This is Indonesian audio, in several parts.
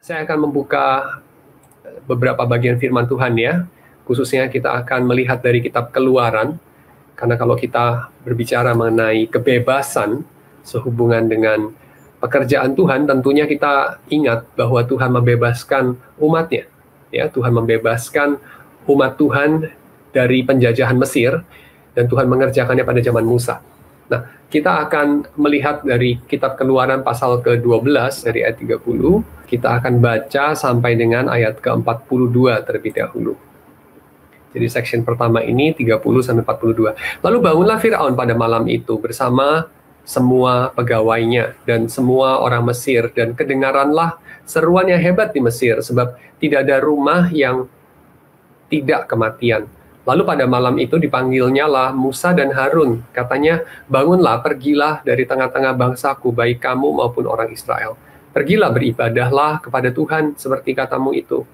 Saya akan membuka beberapa bagian firman Tuhan ya. Khususnya kita akan melihat dari kitab Keluaran. Karena kalau kita berbicara mengenai kebebasan sehubungan dengan pekerjaan Tuhan, tentunya kita ingat bahwa Tuhan membebaskan umatnya. Ya, Tuhan membebaskan umat Tuhan dari penjajahan Mesir, dan Tuhan mengerjakannya pada zaman Musa. Nah, kita akan melihat dari kitab Keluaran pasal ke-12 dari ayat 30, kita akan baca sampai dengan ayat ke-42 terlebih dahulu. Jadi section pertama ini 30 sampai 42. Lalu bangunlah Firaun pada malam itu bersama semua pegawainya dan semua orang Mesir, dan kedengaranlah seruan yang hebat di Mesir, sebab tidak ada rumah yang tidak kematian. Lalu pada malam itu dipanggilnya lah Musa dan Harun. Katanya, bangunlah, pergilah dari tengah-tengah bangsaku, baik kamu maupun orang Israel. Pergilah, beribadahlah kepada Tuhan seperti katamu itu.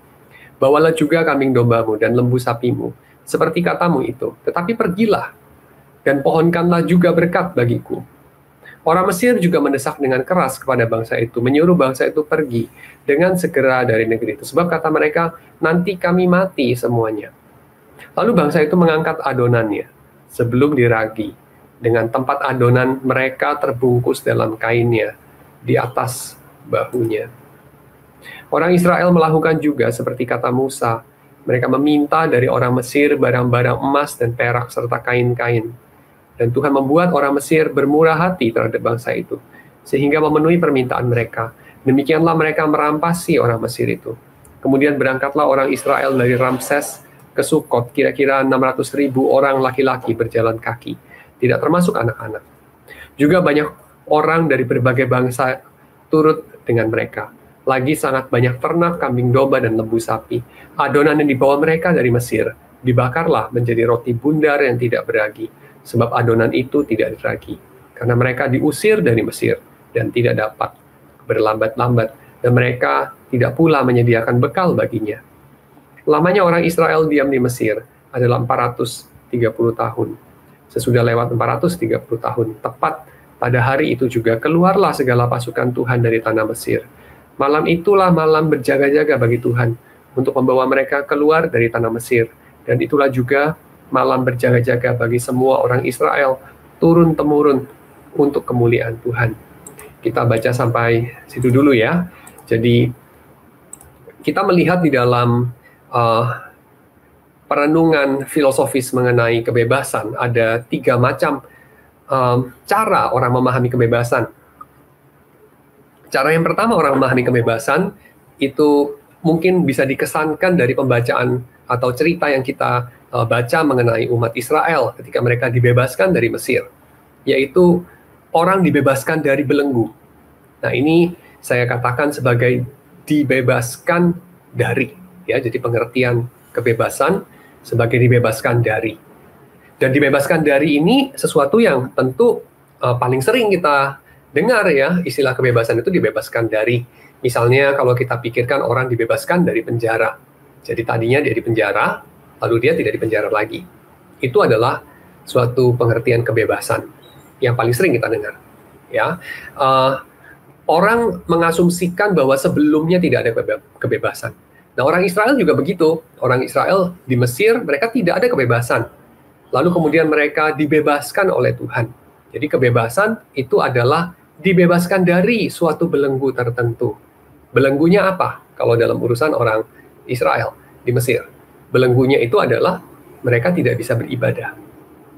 Bawalah juga kambing dombamu dan lembu sapimu, seperti katamu itu. Tetapi pergilah, dan pohonkanlah juga berkat bagiku. Orang Mesir juga mendesak dengan keras kepada bangsa itu, menyuruh bangsa itu pergi dengan segera dari negeri itu. Sebab kata mereka, nanti kami mati semuanya. Lalu bangsa itu mengangkat adonannya sebelum diragi, dengan tempat adonan mereka terbungkus dalam kainnya di atas bahunya. Orang Israel melakukan juga seperti kata Musa. Mereka meminta dari orang Mesir barang-barang emas dan perak serta kain-kain. Dan Tuhan membuat orang Mesir bermurah hati terhadap bangsa itu, sehingga memenuhi permintaan mereka. Demikianlah mereka merampasi orang Mesir itu. Kemudian berangkatlah orang Israel dari Ramses ke Sukot, kira-kira 600.000 orang laki-laki berjalan kaki, tidak termasuk anak-anak. Juga banyak orang dari berbagai bangsa turut dengan mereka. Lagi sangat banyak ternak, kambing domba, dan lembu sapi. Adonan yang dibawa mereka dari Mesir dibakarlah menjadi roti bundar yang tidak beragi, sebab adonan itu tidak diragi, karena mereka diusir dari Mesir dan tidak dapat berlambat-lambat, dan mereka tidak pula menyediakan bekal baginya. Lamanya orang Israel diam di Mesir adalah 430 tahun. Sesudah lewat 430 tahun, tepat pada hari itu juga keluarlah segala pasukan Tuhan dari tanah Mesir. Malam itulah malam berjaga-jaga bagi Tuhan untuk membawa mereka keluar dari tanah Mesir. Dan itulah juga malam berjaga-jaga bagi semua orang Israel turun-temurun untuk kemuliaan Tuhan. Kita baca sampai situ dulu ya. Jadi kita melihat di dalam perenungan filosofis mengenai kebebasan, ada 3 macam cara orang memahami kebebasan. Cara yang pertama orang memahami kebebasan itu mungkin bisa dikesankan dari pembacaan atau cerita yang kita baca mengenai umat Israel ketika mereka dibebaskan dari Mesir, yaitu orang dibebaskan dari belenggu. Nah, ini saya katakan sebagai dibebaskan dari, ya, jadi pengertian kebebasan sebagai dibebaskan dari. Dan dibebaskan dari ini sesuatu yang tentu paling sering kita dengar ya, istilah kebebasan itu dibebaskan dari. Misalnya kalau kita pikirkan orang dibebaskan dari penjara. Jadi tadinya dia di penjara, lalu dia tidak di penjara lagi. Itu adalah suatu pengertian kebebasan yang paling sering kita dengar. Ya, orang mengasumsikan bahwa sebelumnya tidak ada kebebasan. Nah, orang Israel juga begitu. Orang Israel di Mesir, mereka tidak ada kebebasan. Lalu kemudian mereka dibebaskan oleh Tuhan. Jadi kebebasan itu adalah dibebaskan dari suatu belenggu tertentu. Belenggunya apa? Kalau dalam urusan orang Israel di Mesir, belenggunya itu adalah mereka tidak bisa beribadah.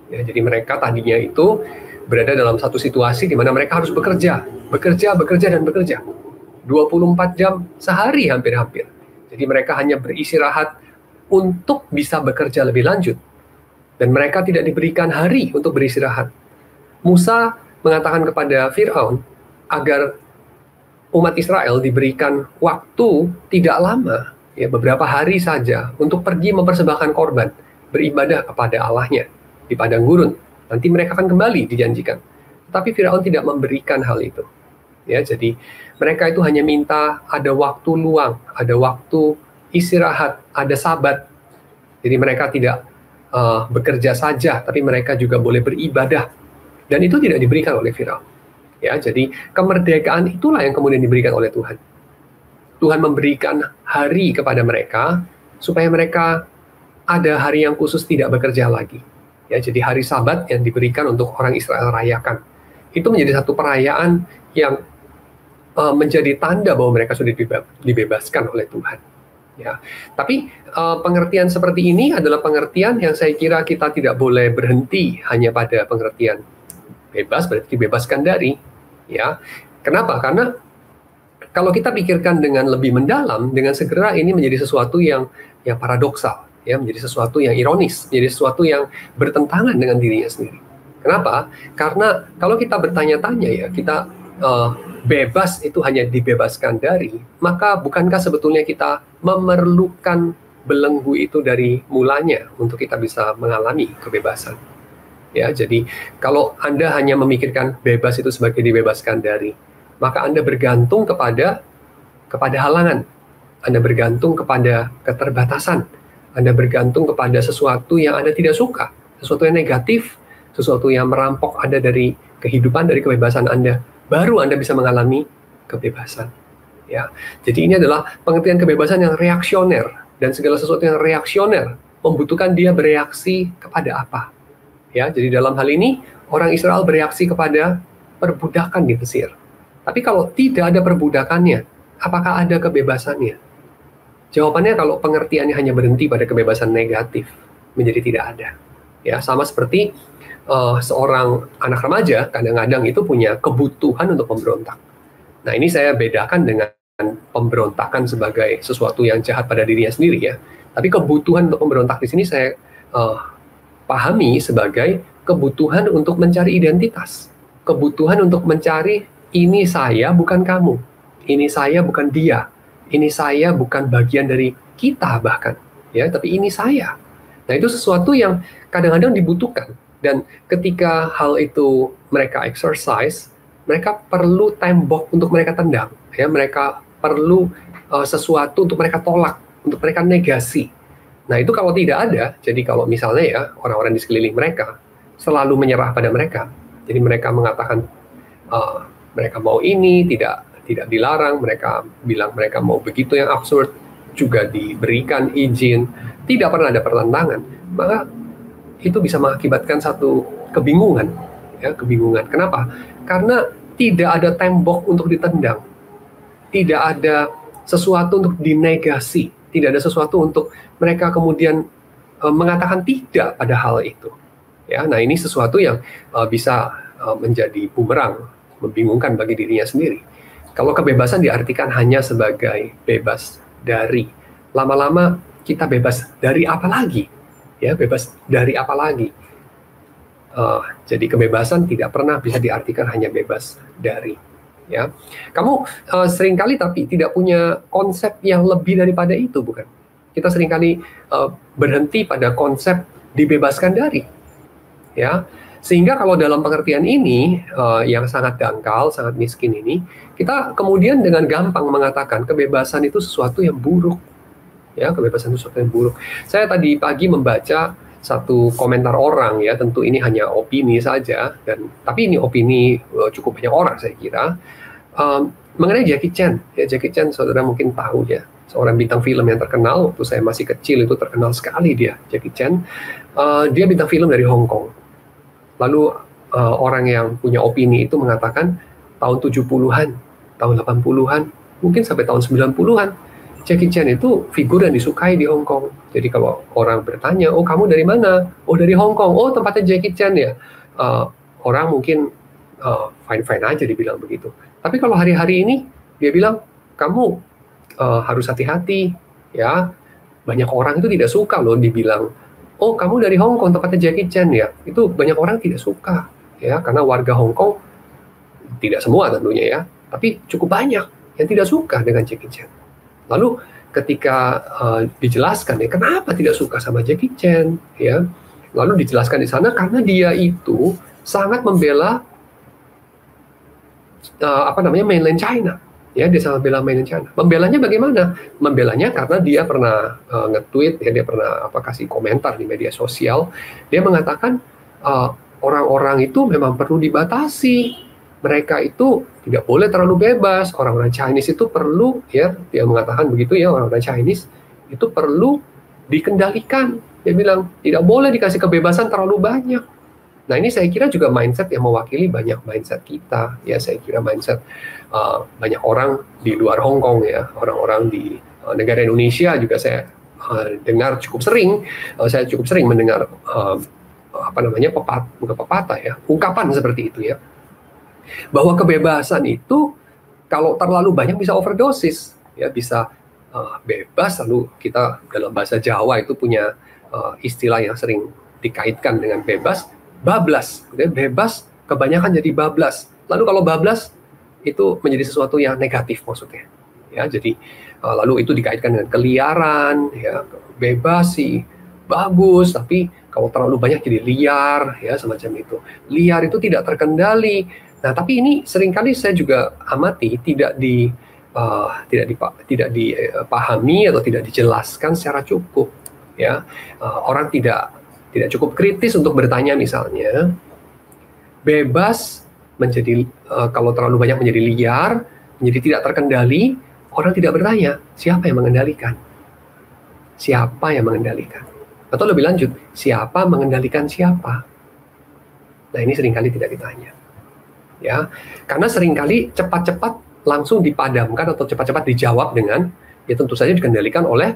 Ya, jadi mereka tadinya itu berada dalam satu situasi di mana mereka harus bekerja, dan bekerja. 24 jam sehari hampir-hampir. Jadi mereka hanya beristirahat untuk bisa bekerja lebih lanjut. Dan mereka tidak diberikan hari untuk beristirahat. Musa mengatakan kepada Firaun agar umat Israel diberikan waktu tidak lama, ya, beberapa hari saja untuk pergi mempersembahkan korban, beribadah kepada Allahnya di padang gurun. Nanti mereka akan kembali dijanjikan. Tapi Firaun tidak memberikan hal itu. Ya, jadi mereka itu hanya minta ada waktu luang, ada waktu istirahat, ada sabat. Jadi mereka tidak bekerja saja, tapi mereka juga boleh beribadah. Dan itu tidak diberikan oleh Firaun. Ya, jadi kemerdekaan itulah yang kemudian diberikan oleh Tuhan. Tuhan memberikan hari kepada mereka supaya mereka ada hari yang khusus tidak bekerja lagi. Ya, jadi hari Sabat yang diberikan untuk orang Israel rayakan. Itu menjadi satu perayaan yang menjadi tanda bahwa mereka sudah dibebaskan oleh Tuhan. Ya, tapi pengertian seperti ini adalah pengertian yang saya kira kita tidak boleh berhenti hanya pada pengertian bebas berarti dibebaskan dari. Ya, kenapa? Karena kalau kita pikirkan dengan lebih mendalam, dengan segera ini menjadi sesuatu yang paradoksal, ya, menjadi sesuatu yang ironis, menjadi sesuatu yang bertentangan dengan dirinya sendiri. Kenapa? Karena kalau kita bertanya-tanya ya, kita bebas itu hanya dibebaskan dari, maka bukankah sebetulnya kita memerlukan belenggu itu dari mulanya untuk kita bisa mengalami kebebasan? Ya, jadi kalau Anda hanya memikirkan bebas itu sebagai dibebaskan dari, maka Anda bergantung kepada halangan, Anda bergantung kepada keterbatasan, Anda bergantung kepada sesuatu yang Anda tidak suka, sesuatu yang negatif, sesuatu yang merampok Anda dari kehidupan, dari kebebasan Anda, baru Anda bisa mengalami kebebasan. Ya, jadi ini adalah pengertian kebebasan yang reaksioner, dan segala sesuatu yang reaksioner membutuhkan dia bereaksi kepada apa. Ya, jadi dalam hal ini orang Israel bereaksi kepada perbudakan di Mesir. Tapi kalau tidak ada perbudakannya, apakah ada kebebasannya? Jawabannya kalau pengertiannya hanya berhenti pada kebebasan negatif, menjadi tidak ada. Ya, sama seperti seorang anak remaja kadang-kadang itu punya kebutuhan untuk memberontak. Nah, ini saya bedakan dengan pemberontakan sebagai sesuatu yang jahat pada dirinya sendiri ya. Tapi kebutuhan untuk memberontak di sini saya pahami sebagai kebutuhan untuk mencari identitas, kebutuhan untuk mencari ini saya bukan kamu, ini saya bukan dia, ini saya bukan bagian dari kita bahkan, ya, tapi ini saya. Nah, itu sesuatu yang kadang-kadang dibutuhkan, dan ketika hal itu mereka exercise, mereka perlu tembok untuk mereka tendang, ya, mereka perlu sesuatu untuk mereka tolak, untuk mereka negasi. Nah, itu kalau tidak ada, jadi kalau misalnya ya orang-orang di sekeliling mereka selalu menyerah pada mereka, jadi mereka mengatakan mereka mau ini, tidak dilarang, mereka bilang mereka mau begitu yang absurd, juga diberikan izin, tidak pernah ada pertentangan, maka itu bisa mengakibatkan satu kebingungan, ya, kebingungan. Kenapa? Karena tidak ada tembok untuk ditendang, tidak ada sesuatu untuk dinegasi, tidak ada sesuatu untuk mereka kemudian mengatakan tidak pada hal itu. Ya, nah ini sesuatu yang bisa menjadi bumerang, membingungkan bagi dirinya sendiri. Kalau kebebasan diartikan hanya sebagai bebas dari, lama-lama kita bebas dari apa lagi? Ya, bebas dari apa lagi? Jadi kebebasan tidak pernah bisa diartikan hanya bebas dari. Ya, kamu seringkali tapi tidak punya konsep yang lebih daripada itu, bukan? Kita seringkali berhenti pada konsep dibebaskan dari. Ya. Sehingga kalau dalam pengertian ini yang sangat dangkal, sangat miskin ini, kita kemudian dengan gampang mengatakan kebebasan itu sesuatu yang buruk. Ya, kebebasan itu sesuatu yang buruk. Saya tadi pagi membaca satu komentar orang, ya, tentu ini hanya opini saja, tapi ini opini cukup banyak orang saya kira, mengenai Jackie Chan. Ya, Jackie Chan saudara mungkin tahu ya, seorang bintang film yang terkenal. Waktu saya masih kecil itu terkenal sekali dia, Jackie Chan. Dia bintang film dari Hong Kong. Lalu orang yang punya opini itu mengatakan tahun 70-an, tahun 80-an, mungkin sampai tahun 90-an, Jackie Chan itu figur yang disukai di Hong Kong. Jadi kalau orang bertanya, oh kamu dari mana? Oh dari Hong Kong. Oh tempatnya Jackie Chan ya. Orang mungkin fine-fine aja dibilang begitu. Tapi kalau hari-hari ini dia bilang, kamu harus hati-hati ya. Banyak orang itu tidak suka loh dibilang, oh kamu dari Hong Kong tempatnya Jackie Chan ya. Itu banyak orang tidak suka ya, karena warga Hong Kong, tidak semua tentunya ya, tapi cukup banyak yang tidak suka dengan Jackie Chan. Lalu ketika dijelaskan ya kenapa tidak suka sama Jackie Chan ya, lalu dijelaskan di sana karena dia itu sangat membela mainland China. Ya, dia sangat bela mainland China. Membelanya bagaimana? Membelanya karena dia pernah nge-tweet, ya, dia pernah kasih komentar di media sosial. Dia mengatakan orang-orang itu memang perlu dibatasi. mereka itu tidak boleh terlalu bebas. Orang-orang Chinese itu perlu, ya, dia mengatakan begitu ya, orang-orang Chinese itu perlu dikendalikan. Dia bilang tidak boleh dikasih kebebasan terlalu banyak. Nah, ini saya kira juga mindset yang mewakili banyak mindset kita, ya. Saya kira mindset banyak orang di luar Hong Kong, ya, orang-orang di negara Indonesia juga saya dengar cukup sering. Saya cukup sering mendengar bukan pepatah, ya, ungkapan seperti itu, ya, bahwa kebebasan itu kalau terlalu banyak bisa overdosis, ya, bisa bebas. Lalu kita dalam bahasa Jawa itu punya istilah yang sering dikaitkan dengan bebas, bablas. Bebas kebanyakan jadi bablas. Lalu kalau bablas itu menjadi sesuatu yang negatif maksudnya, ya. Jadi lalu itu dikaitkan dengan keliaran, ya. Bebas sih bagus, tapi kalau terlalu banyak jadi liar, ya, semacam itu. Liar itu tidak terkendali. Nah, tapi ini seringkali saya juga amati tidak dipahami atau tidak dijelaskan secara cukup, ya. Orang tidak cukup kritis untuk bertanya, misalnya bebas menjadi kalau terlalu banyak menjadi liar, menjadi tidak terkendali. Orang tidak bertanya siapa yang mengendalikan, siapa yang mengendalikan, atau lebih lanjut, siapa mengendalikan siapa. Nah, ini seringkali tidak ditanya, ya, karena seringkali cepat-cepat langsung dipadamkan atau cepat-cepat dijawab dengan, ya, tentu saja dikendalikan oleh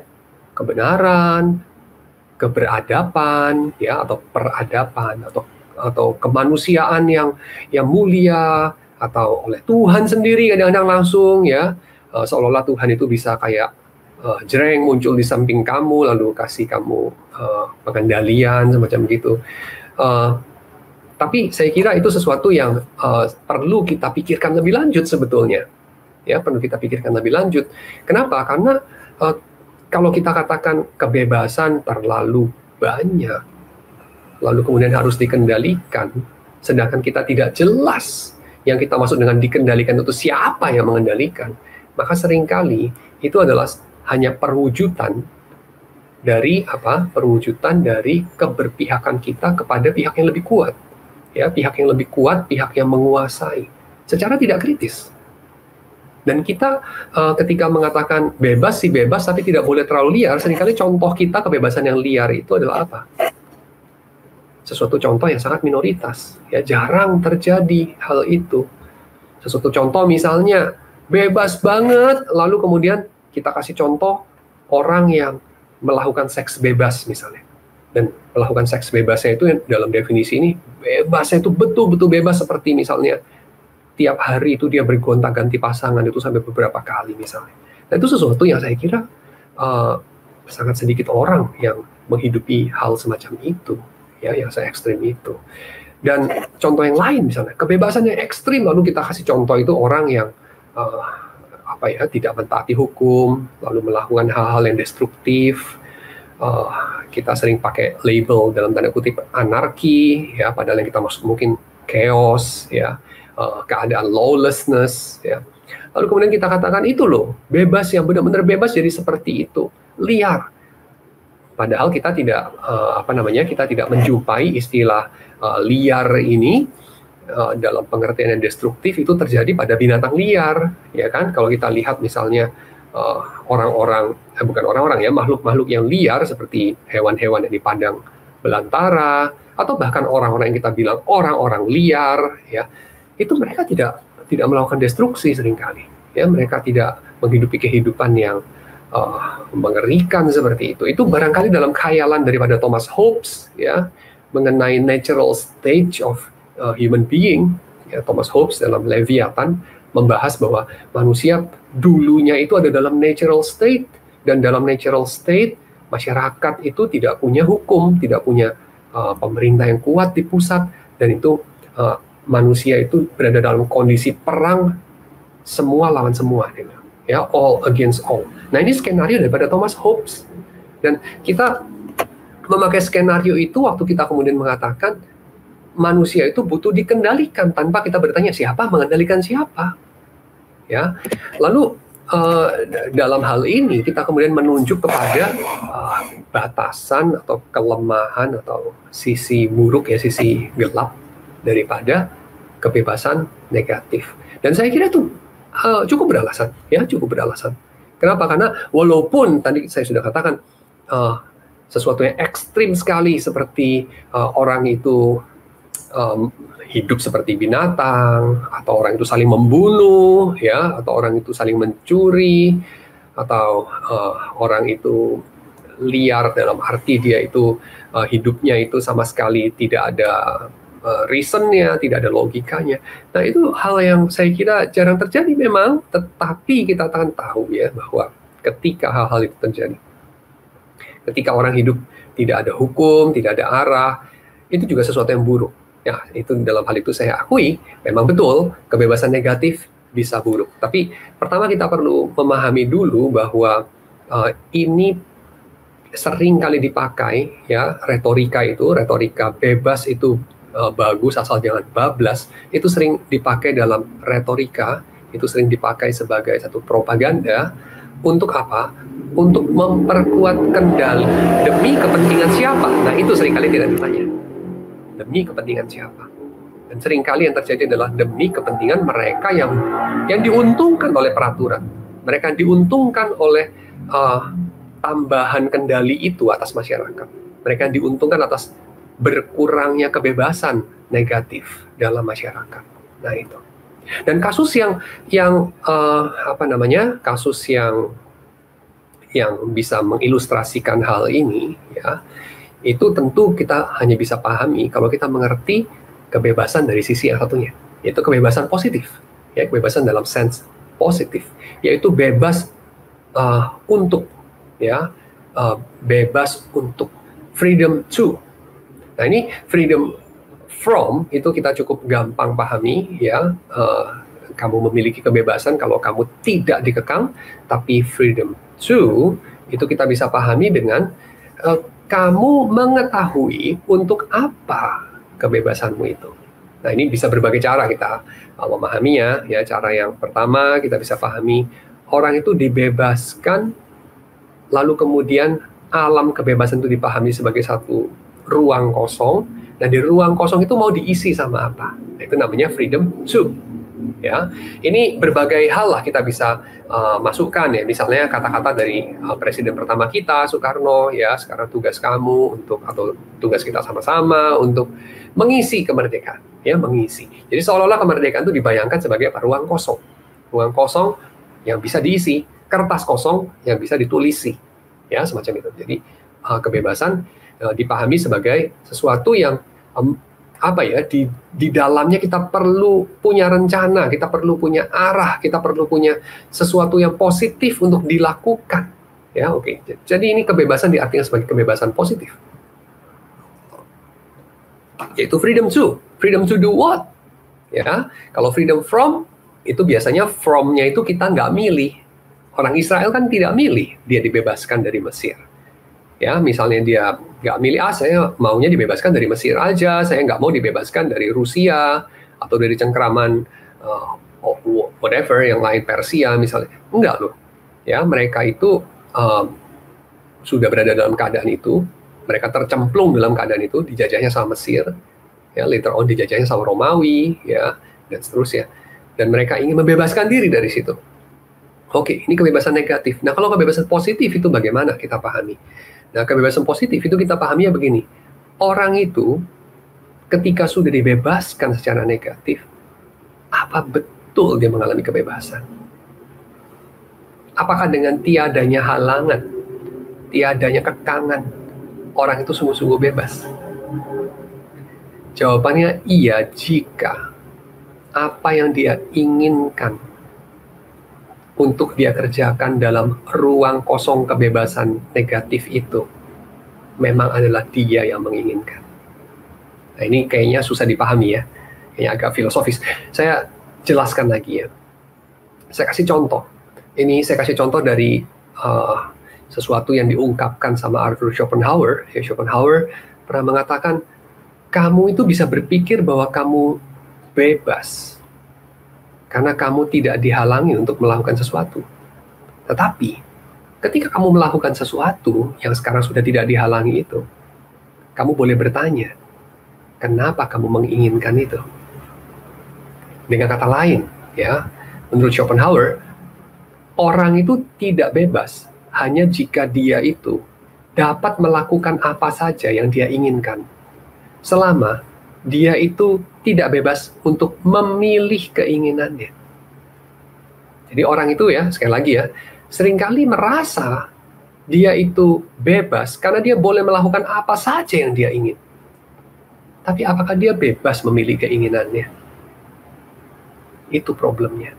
kebenaran, keberadaban, ya, atau peradaban, atau kemanusiaan yang mulia, atau oleh Tuhan sendiri kadang-kadang langsung, ya, seolah-olah Tuhan itu bisa kayak jreng muncul di samping kamu lalu kasih kamu pengendalian semacam gitu. Tapi saya kira itu sesuatu yang perlu kita pikirkan lebih lanjut sebetulnya, ya, perlu kita pikirkan lebih lanjut. Kenapa? Karena kalau kita katakan kebebasan terlalu banyak, lalu kemudian harus dikendalikan, sedangkan kita tidak jelas yang kita maksud dengan dikendalikan itu siapa yang mengendalikan, maka seringkali itu adalah hanya perwujudan dari perwujudan dari keberpihakan kita kepada pihak yang lebih kuat, ya, pihak yang lebih kuat, pihak yang menguasai secara tidak kritis. Dan kita ketika mengatakan bebas sih bebas, tapi tidak boleh terlalu liar, seringkali contoh kita kebebasan yang liar itu adalah apa? Sesuatu contoh yang sangat minoritas, ya, jarang terjadi hal itu. Sesuatu contoh misalnya bebas banget, lalu kemudian kita kasih contoh orang yang melakukan seks bebas misalnya. Dan melakukan seks bebasnya itu dalam definisi ini, bebasnya itu betul-betul bebas, seperti misalnya tiap hari itu dia bergonta-ganti pasangan itu sampai beberapa kali misalnya. Nah, itu sesuatu yang saya kira sangat sedikit orang yang menghidupi hal semacam itu, ya, yang saya ekstrim itu. Dan contoh yang lain misalnya, kebebasan yang ekstrim, lalu kita kasih contoh itu orang yang tidak mentaati hukum, lalu melakukan hal-hal yang destruktif. Kita sering pakai label dalam tanda kutip anarki, ya, padahal yang kita maksud mungkin chaos, ya, keadaan lawlessness, ya. Lalu kemudian kita katakan itu loh bebas, yang benar-benar bebas jadi seperti itu, liar. Padahal kita tidak kita tidak menjumpai istilah liar ini dalam pengertian yang destruktif itu terjadi pada binatang liar, ya kan? Kalau kita lihat misalnya makhluk-makhluk yang liar seperti hewan-hewan yang di padang belantara, atau bahkan orang-orang yang kita bilang orang-orang liar, ya, itu mereka tidak melakukan destruksi seringkali, ya, mereka tidak menghidupi kehidupan yang mengerikan seperti itu. Itu barangkali dalam khayalan daripada Thomas Hobbes, ya, mengenai natural stage of human being, ya. Thomas Hobbes dalam Leviathan membahas bahwa manusia dulunya itu ada dalam natural state, dan dalam natural state masyarakat itu tidak punya hukum, tidak punya pemerintah yang kuat di pusat, dan itu manusia itu berada dalam kondisi perang, semua lawan semua, ya, all against all. Nah, ini skenario daripada Thomas Hobbes, dan kita memakai skenario itu waktu kita kemudian mengatakan manusia itu butuh dikendalikan, tanpa kita bertanya siapa mengendalikan siapa, ya. Lalu dalam hal ini kita kemudian menunjuk kepada batasan atau kelemahan atau sisi buruk, ya, sisi gelap daripada kebebasan negatif. Dan saya kira itu cukup beralasan, ya, cukup beralasan. Kenapa? Karena walaupun tadi saya sudah katakan sesuatu yang ekstrim sekali seperti orang itu hidup seperti binatang, atau orang itu saling membunuh, ya, atau orang itu saling mencuri, atau orang itu liar dalam arti dia itu hidupnya itu sama sekali tidak ada reasonnya, tidak ada logikanya. Nah, itu hal yang saya kira jarang terjadi memang, tetapi kita akan tahu ya bahwa ketika hal-hal itu terjadi, ketika orang hidup tidak ada hukum, tidak ada arah, itu juga sesuatu yang buruk. Ya, itu dalam hal itu saya akui, memang betul kebebasan negatif bisa buruk. Tapi pertama kita perlu memahami dulu bahwa ini sering kali dipakai, ya, retorika bebas itu bagus asal jangan bablas, itu sering dipakai dalam retorika, itu sering dipakai sebagai satu propaganda. Untuk apa? Untuk memperkuat kendali. Demi kepentingan siapa? Nah, itu seringkali tidak ditanya. Demi kepentingan siapa? Dan seringkali yang terjadi adalah demi kepentingan mereka yang diuntungkan oleh peraturan. Mereka diuntungkan oleh tambahan kendali itu atas masyarakat. Mereka diuntungkan atas berkurangnya kebebasan negatif dalam masyarakat. Nah, itu. Dan kasus kasus yang bisa mengilustrasikan hal ini, ya, itu tentu kita hanya bisa pahami kalau kita mengerti kebebasan dari sisi yang satunya, yaitu kebebasan positif, ya, kebebasan dalam sense positif, yaitu bebas untuk, ya, bebas untuk, freedom to. Nah, ini freedom from itu kita cukup gampang pahami, ya. Kamu memiliki kebebasan kalau kamu tidak dikekang, tapi freedom to itu kita bisa pahami dengan kamu mengetahui untuk apa kebebasanmu itu. Nah, ini bisa berbagai cara kita memahaminya, ya. Cara yang pertama kita bisa pahami orang itu dibebaskan, lalu kemudian alam kebebasan itu dipahami sebagai satu ruang kosong, dan di ruang kosong itu mau diisi sama apa? Nah, itu namanya freedom to. Ya, ini berbagai hal lah kita bisa masukkan, ya. Misalnya kata-kata dari presiden pertama kita, Soekarno, ya, sekarang tugas kamu atau tugas kita sama-sama untuk mengisi kemerdekaan, ya, mengisi. Jadi seolah-olah kemerdekaan itu dibayangkan sebagai apa? Ruang kosong yang bisa diisi, kertas kosong yang bisa ditulisi, ya, semacam itu. Jadi kebebasan dipahami sebagai sesuatu yang di dalamnya kita perlu punya rencana, kita perlu punya arah, kita perlu punya sesuatu yang positif untuk dilakukan, ya. Oke. Jadi ini kebebasan diartikan sebagai kebebasan positif, yaitu freedom to do what, ya. Kalau freedom from itu biasanya from-nya itu kita nggak milih. Orang Israel kan tidak milih dia dibebaskan dari Mesir. Ya, misalnya dia nggak milih, saya maunya dibebaskan dari Mesir aja, saya nggak mau dibebaskan dari Rusia, atau dari cengkraman whatever, yang lain, Persia misalnya. Enggak loh. Ya, mereka itu sudah berada dalam keadaan itu, mereka tercemplung dalam keadaan itu, dijajahnya sama Mesir, ya, later on dijajahnya sama Romawi, ya, dan seterusnya. Dan mereka ingin membebaskan diri dari situ. Oke, ini kebebasan negatif. Nah, kalau kebebasan positif itu bagaimana kita pahami? Nah, kebebasan positif itu kita pahami ya begini. Orang itu ketika sudah dibebaskan secara negatif, apa betul dia mengalami kebebasan? Apakah dengan tiadanya halangan, tiadanya kekangan, orang itu sungguh-sungguh bebas? Jawabannya iya, jika apa yang dia inginkan untuk dia kerjakan dalam ruang kosong kebebasan negatif itu memang adalah dia yang menginginkan. Nah, ini kayaknya susah dipahami, ya, kayaknya agak filosofis. Saya jelaskan lagi, ya. Saya kasih contoh. Ini saya kasih contoh dari sesuatu yang diungkapkan sama Arthur Schopenhauer. Ya, Schopenhauer pernah mengatakan, kamu itu bisa berpikir bahwa kamu bebas karena kamu tidak dihalangi untuk melakukan sesuatu. Tetapi, ketika kamu melakukan sesuatu yang sekarang sudah tidak dihalangi itu, kamu boleh bertanya, kenapa kamu menginginkan itu? Dengan kata lain, ya, menurut Schopenhauer, orang itu tidak bebas hanya jika dia itu dapat melakukan apa saja yang dia inginkan, selama dia itu tidak bebas untuk memilih keinginannya. Jadi orang itu, ya, sekali lagi ya, seringkali merasa dia itu bebas karena dia boleh melakukan apa saja yang dia ingin. Tapi apakah dia bebas memilih keinginannya? Itu problemnya.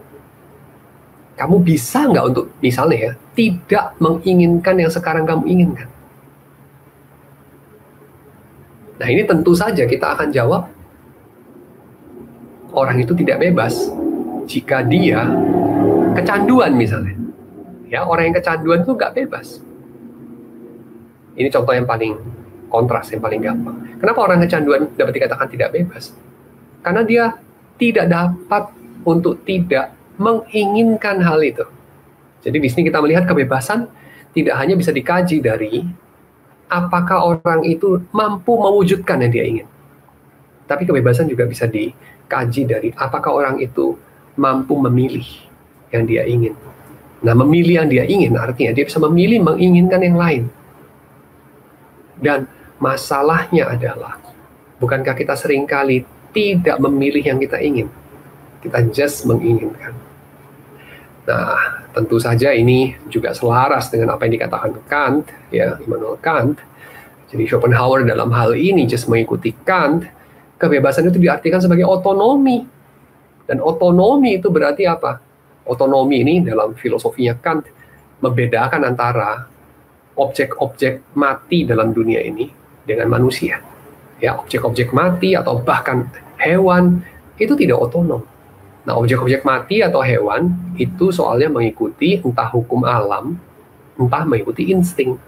Kamu bisa nggak untuk, misalnya ya, tidak menginginkan yang sekarang kamu inginkan? Nah, ini tentu saja kita akan jawab, orang itu tidak bebas jika dia kecanduan misalnya. Ya, orang yang kecanduan itu nggak bebas. Ini contoh yang paling kontras, yang paling gampang. Kenapa orang kecanduan dapat dikatakan tidak bebas? Karena dia tidak dapat untuk tidak menginginkan hal itu. Jadi di sini kita melihat kebebasan tidak hanya bisa dikaji dari apakah orang itu mampu mewujudkan yang dia ingin. Tapi kebebasan juga bisa dikaji dari apakah orang itu mampu memilih yang dia ingin. Nah, memilih yang dia ingin artinya dia bisa memilih menginginkan yang lain. Dan masalahnya adalah, bukankah kita seringkali tidak memilih yang kita ingin? Kita just menginginkan. Nah, tentu saja ini juga selaras dengan apa yang dikatakan Kant, ya, Immanuel Kant. Jadi Schopenhauer dalam hal ini just mengikuti Kant. Kebebasan itu diartikan sebagai otonomi. Dan otonomi itu berarti apa? Otonomi ini dalam filosofinya Kant membedakan antara objek-objek mati dalam dunia ini dengan manusia. Ya, objek-objek mati atau bahkan hewan itu tidak otonom. Nah, objek-objek mati atau hewan itu soalnya mengikuti entah hukum alam, entah mengikuti insting.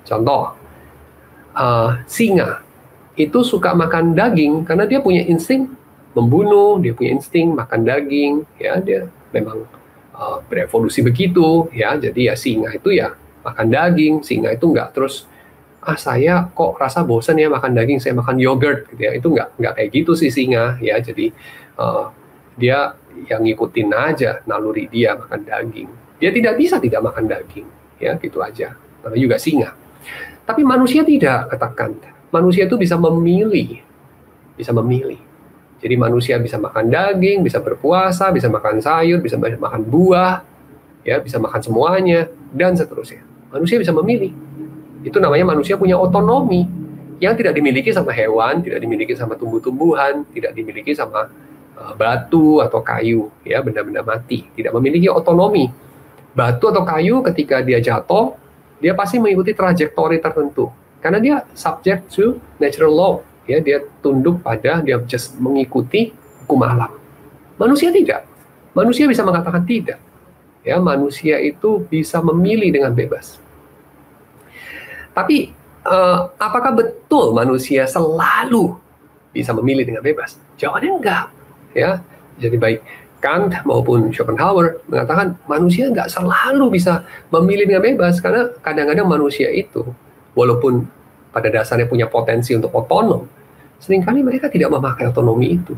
Contoh, singa itu suka makan daging karena dia punya insting membunuh, dia punya insting makan daging, ya, dia memang berevolusi begitu, ya. Jadi ya singa itu ya makan daging. Singa itu nggak terus, saya kok rasa bosan ya makan daging, saya makan yogurt, gitu ya. Itu nggak kayak gitu sih singa, ya. Jadi dia yang ngikutin aja naluri dia makan daging. Dia tidak bisa tidak makan daging, ya, gitu aja. Namanya juga singa. Tapi manusia tidak, katakan. Manusia itu bisa memilih, bisa memilih. Jadi manusia bisa makan daging, bisa berpuasa, bisa makan sayur, bisa makan buah, ya, bisa makan semuanya, dan seterusnya. Manusia bisa memilih. Itu namanya manusia punya otonomi yang tidak dimiliki sama hewan, tidak dimiliki sama tumbuh-tumbuhan, tidak dimiliki sama batu atau kayu, ya, benda-benda mati. Tidak memiliki otonomi. Batu atau kayu ketika dia jatuh, dia pasti mengikuti trajektori tertentu. Karena dia subject to natural law. Ya, dia tunduk pada, dia just mengikuti hukum alam. Manusia tidak. Manusia bisa mengatakan tidak. Ya, manusia itu bisa memilih dengan bebas. Tapi apakah betul manusia selalu bisa memilih dengan bebas? Jawabannya enggak. Ya, jadi baik Kant maupun Schopenhauer mengatakan manusia nggak selalu bisa memilih dengan bebas, karena kadang-kadang manusia itu walaupun pada dasarnya punya potensi untuk otonom, seringkali mereka tidak memakai otonomi itu.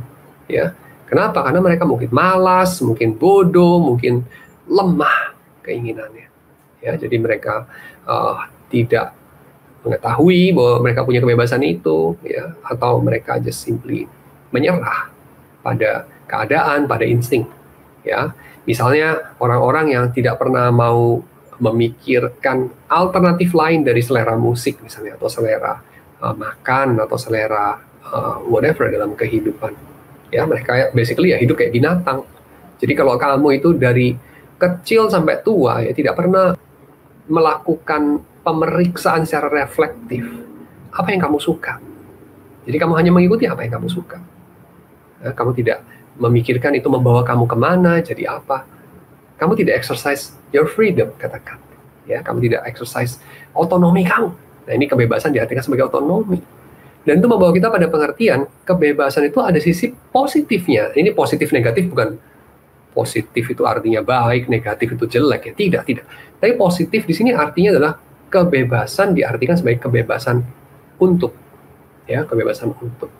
Ya, kenapa? Karena mereka mungkin malas, mungkin bodoh, mungkin lemah keinginannya. Ya, jadi mereka tidak mengetahui bahwa mereka punya kebebasan itu, ya, atau mereka just simply menyerah pada keadaan, pada insting. Ya, misalnya orang-orang yang tidak pernah mau memikirkan alternatif lain dari selera musik misalnya, atau selera makan, atau selera whatever dalam kehidupan. Ya, mereka basically ya hidup kayak binatang. Jadi kalau kamu itu dari kecil sampai tua ya tidak pernah melakukan pemeriksaan secara reflektif apa yang kamu suka. Jadi kamu hanya mengikuti apa yang kamu suka. Ya, kamu tidak memikirkan itu membawa kamu kemana, jadi apa. Kamu tidak exercise your freedom, katakan. Ya, kamu tidak exercise otonomi kamu. Nah, ini kebebasan diartikan sebagai otonomi. Dan itu membawa kita pada pengertian kebebasan itu ada sisi positifnya. Ini positif negatif, bukan positif itu artinya baik, negatif itu jelek, ya. Tidak. Tapi positif di sini artinya adalah kebebasan diartikan sebagai kebebasan untuk, ya, kebebasan untuk,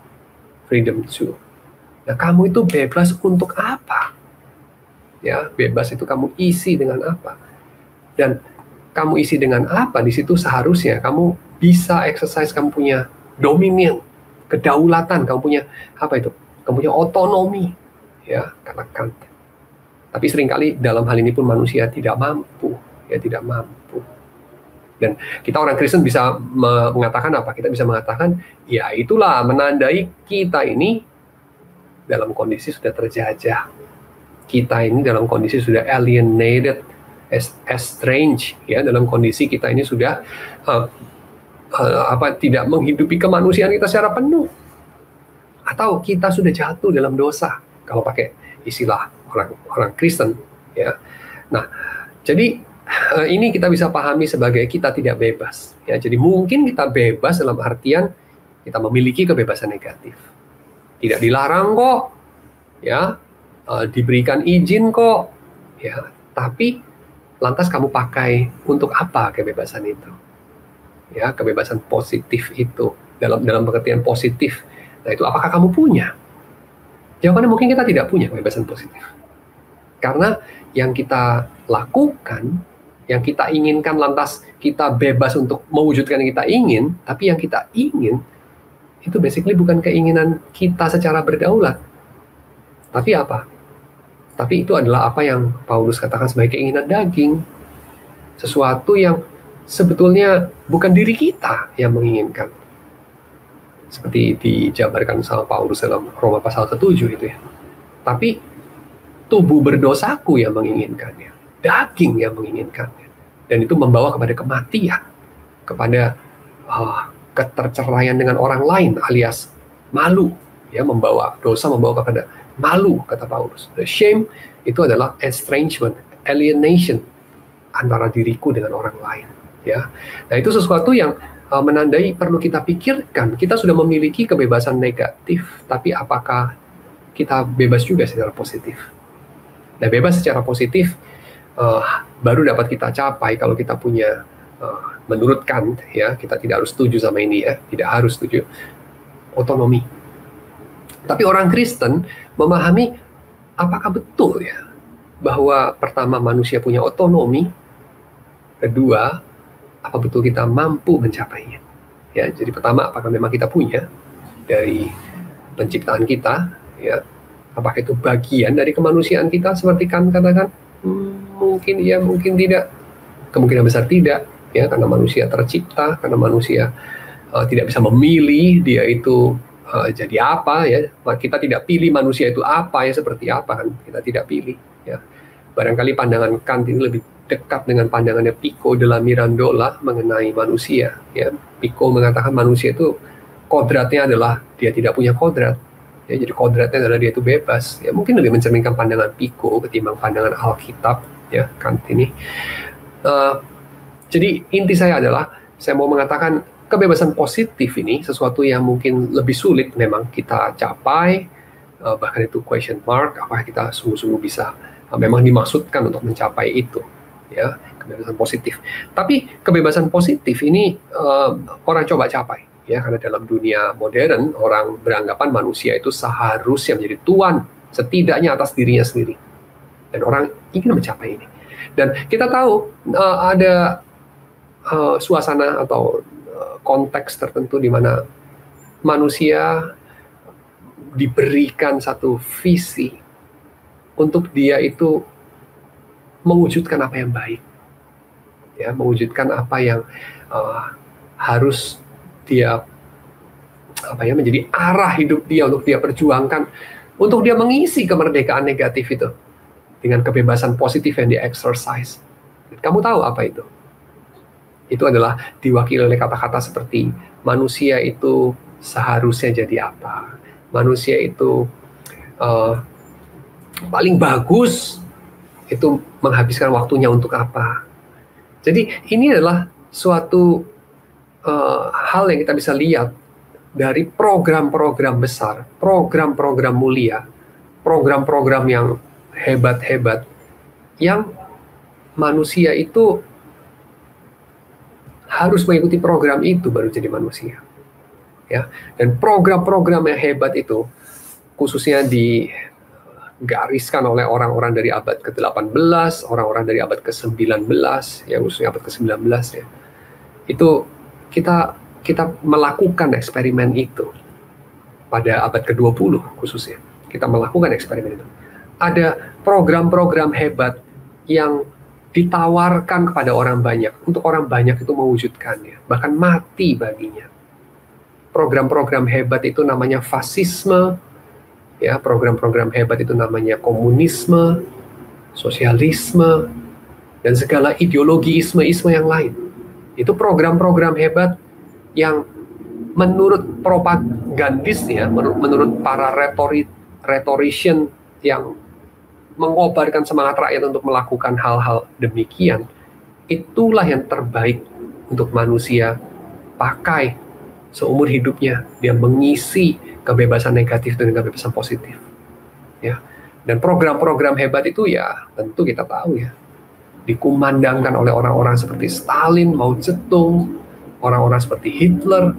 freedom to. Nah, kamu itu bebas untuk apa? Ya, bebas itu kamu isi dengan apa? Dan kamu isi dengan apa? Di situ seharusnya kamu bisa exercise, kamu punya dominion, kedaulatan, kamu punya apa itu? Kamu punya otonomi, ya, katakan. Tapi seringkali dalam hal ini pun manusia tidak mampu, ya, tidak mampu. Dan kita orang Kristen bisa mengatakan apa? Kita bisa mengatakan, ya itulah menandai kita ini dalam kondisi sudah terjajah. Kita ini dalam kondisi sudah alienated, estranged, ya, dalam kondisi kita ini sudah tidak menghidupi kemanusiaan kita secara penuh. Atau kita sudah jatuh dalam dosa, kalau pakai istilah orang Kristen, ya. Nah, jadi ini kita bisa pahami sebagai kita tidak bebas, ya. Jadi mungkin kita bebas dalam artian kita memiliki kebebasan negatif, tidak dilarang kok, ya, diberikan izin kok, ya. Tapi lantas kamu pakai untuk apa kebebasan itu? Ya, kebebasan positif itu dalam pengertian positif. Nah, itu apakah kamu punya? Jawabannya mungkin kita tidak punya kebebasan positif. Karena yang kita lakukan, yang kita inginkan, lantas kita bebas untuk mewujudkan yang kita ingin, tapi yang kita ingin itu basically bukan keinginan kita secara berdaulat. Tapi apa? Tapi itu adalah apa yang Paulus katakan sebagai keinginan daging. Sesuatu yang sebetulnya bukan diri kita yang menginginkan. Seperti dijabarkan sama Paulus dalam Roma pasal 7 itu, ya. Tapi tubuh berdosaku yang menginginkannya, daging yang menginginkannya, dan itu membawa kepada kematian, kepada keterceraian dengan orang lain, alias malu, ya, dosa membawa kepada malu, kata Paulus. The shame itu adalah estrangement, alienation antara diriku dengan orang lain, ya. Nah, itu sesuatu yang menandai perlu kita pikirkan. Kita sudah memiliki kebebasan negatif, tapi apakah kita bebas juga secara positif? Nah, bebas secara positif baru dapat kita capai kalau kita punya, menurut Kant, ya, kita tidak harus setuju sama ini, ya, tidak harus setuju, otonomi. Tapi orang Kristen memahami apakah betul, ya, bahwa pertama manusia punya otonomi, kedua apa betul kita mampu mencapainya, ya. Jadi pertama, apakah memang kita punya dari penciptaan kita, ya, apakah itu bagian dari kemanusiaan kita seperti Kant katakan? Mungkin iya, mungkin tidak, kemungkinan besar tidak, ya, karena manusia tercipta, karena manusia tidak bisa memilih dia itu jadi apa, ya. Kita tidak pilih manusia itu apa, ya, seperti apa, kan kita tidak pilih, ya. Barangkali pandangan Kant ini lebih dekat dengan pandangannya Pico della Mirandola mengenai manusia, ya. Pico mengatakan manusia itu kodratnya adalah dia tidak punya kodrat, ya, jadi kodratnya adalah dia itu bebas, ya. Mungkin lebih mencerminkan pandangan Pico ketimbang pandangan Alkitab, ya, Kant ini. Jadi inti saya adalah saya mau mengatakan kebebasan positif ini sesuatu yang mungkin lebih sulit memang kita capai, bahkan itu question mark, apakah kita sungguh-sungguh bisa memang dimaksudkan untuk mencapai itu, ya, kebebasan positif. Tapi kebebasan positif ini orang coba capai, ya, karena dalam dunia modern orang beranggapan manusia itu seharusnya menjadi tuan setidaknya atas dirinya sendiri, dan orang ingin mencapai ini. Dan kita tahu ada suasana atau konteks tertentu di mana manusia diberikan satu visi untuk dia itu mewujudkan apa yang baik, ya, mewujudkan apa yang harus dia menjadi arah hidup dia untuk dia perjuangkan, untuk dia mengisi kemerdekaan negatif itu dengan kebebasan positif yang dia exercise. Kamu tahu apa itu? Itu adalah diwakili oleh kata-kata seperti manusia itu seharusnya jadi apa, manusia itu paling bagus itu menghabiskan waktunya untuk apa. Jadi ini adalah suatu hal yang kita bisa lihat dari program-program besar, program-program mulia, program-program yang hebat-hebat, yang manusia itu harus mengikuti program itu baru jadi manusia, ya. Dan program-program yang hebat itu khususnya digariskan oleh orang-orang dari abad ke-18, orang-orang dari abad ke-19, ya khususnya abad ke-19 ya. Itu kita melakukan eksperimen itu pada abad ke-20 khususnya. Kita melakukan eksperimen itu. Ada program-program hebat yang ditawarkan kepada orang banyak, untuk orang banyak itu mewujudkannya, bahkan mati baginya. Program-program hebat itu namanya fasisme, ya, program-program hebat itu namanya komunisme, sosialisme, dan segala ideologi isme-isme yang lain. Itu program-program hebat yang menurut propagandisnya, menurut para rhetorician yang mengobarkan semangat rakyat untuk melakukan hal-hal demikian, itulah yang terbaik untuk manusia pakai seumur hidupnya. Dia mengisi kebebasan negatif dan kebebasan positif, ya. Dan program-program hebat itu ya tentu kita tahu ya, dikumandangkan oleh orang-orang seperti Stalin, Mao Zedong, orang-orang seperti Hitler.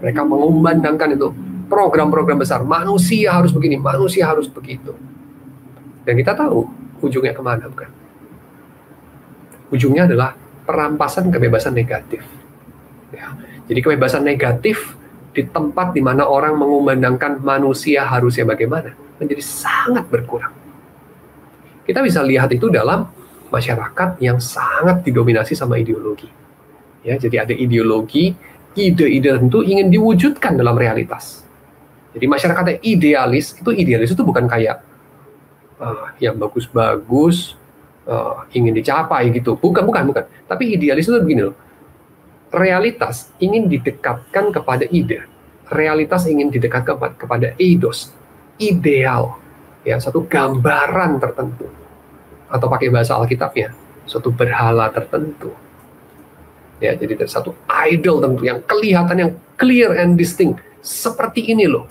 Mereka mengumandangkan itu program-program besar, manusia harus begini, manusia harus begitu. Dan kita tahu ujungnya kemana, bukan? Ujungnya adalah perampasan kebebasan negatif. Ya. Jadi kebebasan negatif di tempat di mana orang mengumandangkan manusia harusnya bagaimana, menjadi sangat berkurang. Kita bisa lihat itu dalam masyarakat yang sangat didominasi sama ideologi. Ya, jadi ada ideologi, ide-ide tentu ingin diwujudkan dalam realitas. Jadi masyarakat yang idealis itu bukan kayak yang bagus-bagus, ingin dicapai gitu. Bukan. Tapi idealis itu begini loh. Realitas ingin didekatkan kepada ide. Realitas ingin didekatkan kepada eidos, ideal, ya, satu gambaran tertentu. Atau pakai bahasa Alkitabnya, suatu berhala tertentu. Ya, jadi dari satu idol tentu yang kelihatan, yang clear and distinct. Seperti ini loh.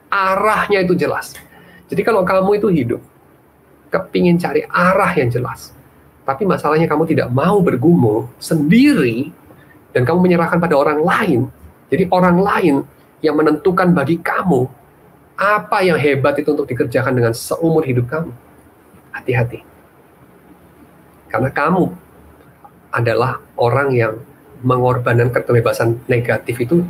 Arahnya itu jelas. Jadi kalau kamu itu hidup kepingin cari arah yang jelas, tapi masalahnya kamu tidak mau bergumul sendiri dan kamu menyerahkan pada orang lain. Jadi orang lain yang menentukan bagi kamu apa yang hebat itu untuk dikerjakan dengan seumur hidup kamu. Hati-hati, karena kamu adalah orang yang mengorbankan kebebasan negatif itu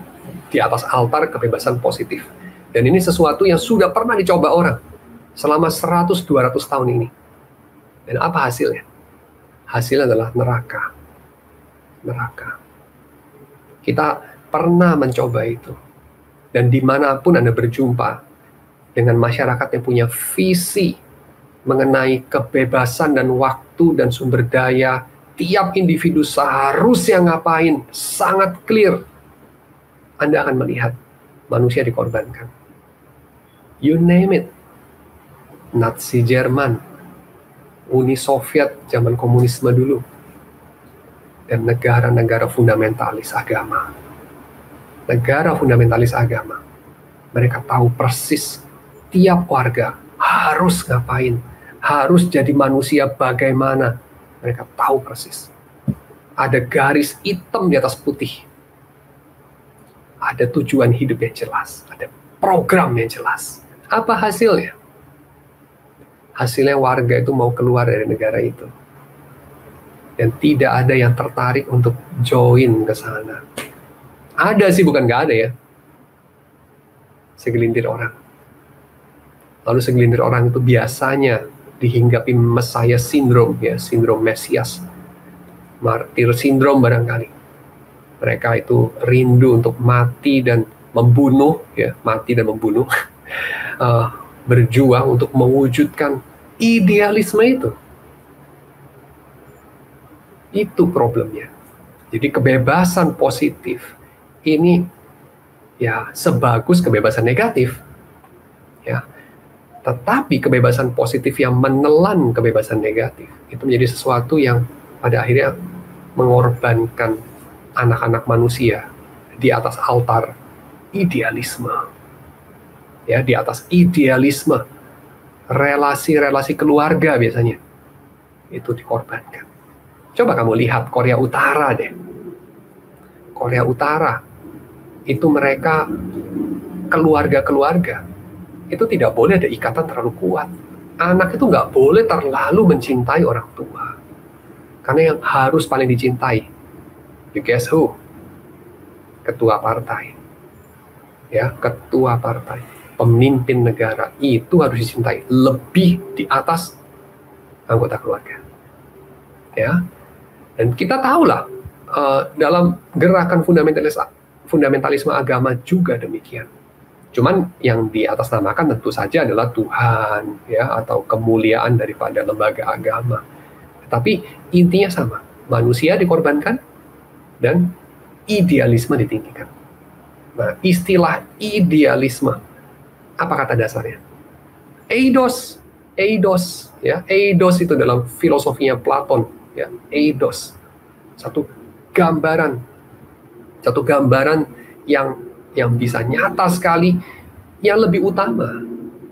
di atas altar kebebasan positif. Dan ini sesuatu yang sudah pernah dicoba orang selama 100-200 tahun ini. Dan apa hasilnya? Hasilnya adalah neraka. Neraka. Kita pernah mencoba itu. Dan dimanapun Anda berjumpa dengan masyarakat yang punya visi mengenai kebebasan dan waktu dan sumber daya, tiap individu seharusnya ngapain, sangat clear. Anda akan melihat manusia dikorbankan. You name it. Nazi Jerman, Uni Soviet zaman komunisme dulu, dan negara-negara fundamentalis agama. Negara fundamentalis agama, mereka tahu persis tiap warga harus ngapain, harus jadi manusia bagaimana. Mereka tahu persis. Ada garis hitam di atas putih. Ada tujuan hidup yang jelas, ada program yang jelas. Apa hasilnya? Hasilnya warga itu mau keluar dari negara itu. Dan tidak ada yang tertarik untuk join ke sana. Ada sih, bukan nggak ada ya. Segelintir orang. Lalu segelintir orang itu biasanya dihinggapi Messiah syndrome, ya, sindrom Mesias. Martir syndrome barangkali. Mereka itu rindu untuk mati dan membunuh, ya, mati dan membunuh. Berjuang untuk mewujudkan idealisme itu. Itu problemnya. Jadi kebebasan positif ini ya sebagus kebebasan negatif. Ya. Tetapi kebebasan positif yang menelan kebebasan negatif itu menjadi sesuatu yang pada akhirnya mengorbankan anak-anak manusia di atas altar idealisme. Ya, di atas idealisme, relasi-relasi keluarga biasanya itu dikorbankan. Coba kamu lihat Korea Utara deh. Korea Utara itu mereka keluarga-keluarga itu tidak boleh ada ikatan terlalu kuat. Anak itu nggak boleh terlalu mencintai orang tua. Karena yang harus paling dicintai, you guess who? Ketua partai. Ya, ketua partai, pemimpin negara itu harus dicintai lebih di atas anggota keluarga. Ya, dan kita tahulah dalam gerakan fundamentalisme agama juga demikian. Cuman yang di atas namakan tentu saja adalah Tuhan, ya, atau kemuliaan daripada lembaga agama. Tapi intinya sama, manusia dikorbankan dan idealisme ditinggikan. Nah, istilah idealisme, apa kata dasarnya? Eidos, ya, eidos itu dalam filosofinya Platon, ya, eidos, satu gambaran yang bisa nyata sekali, yang lebih utama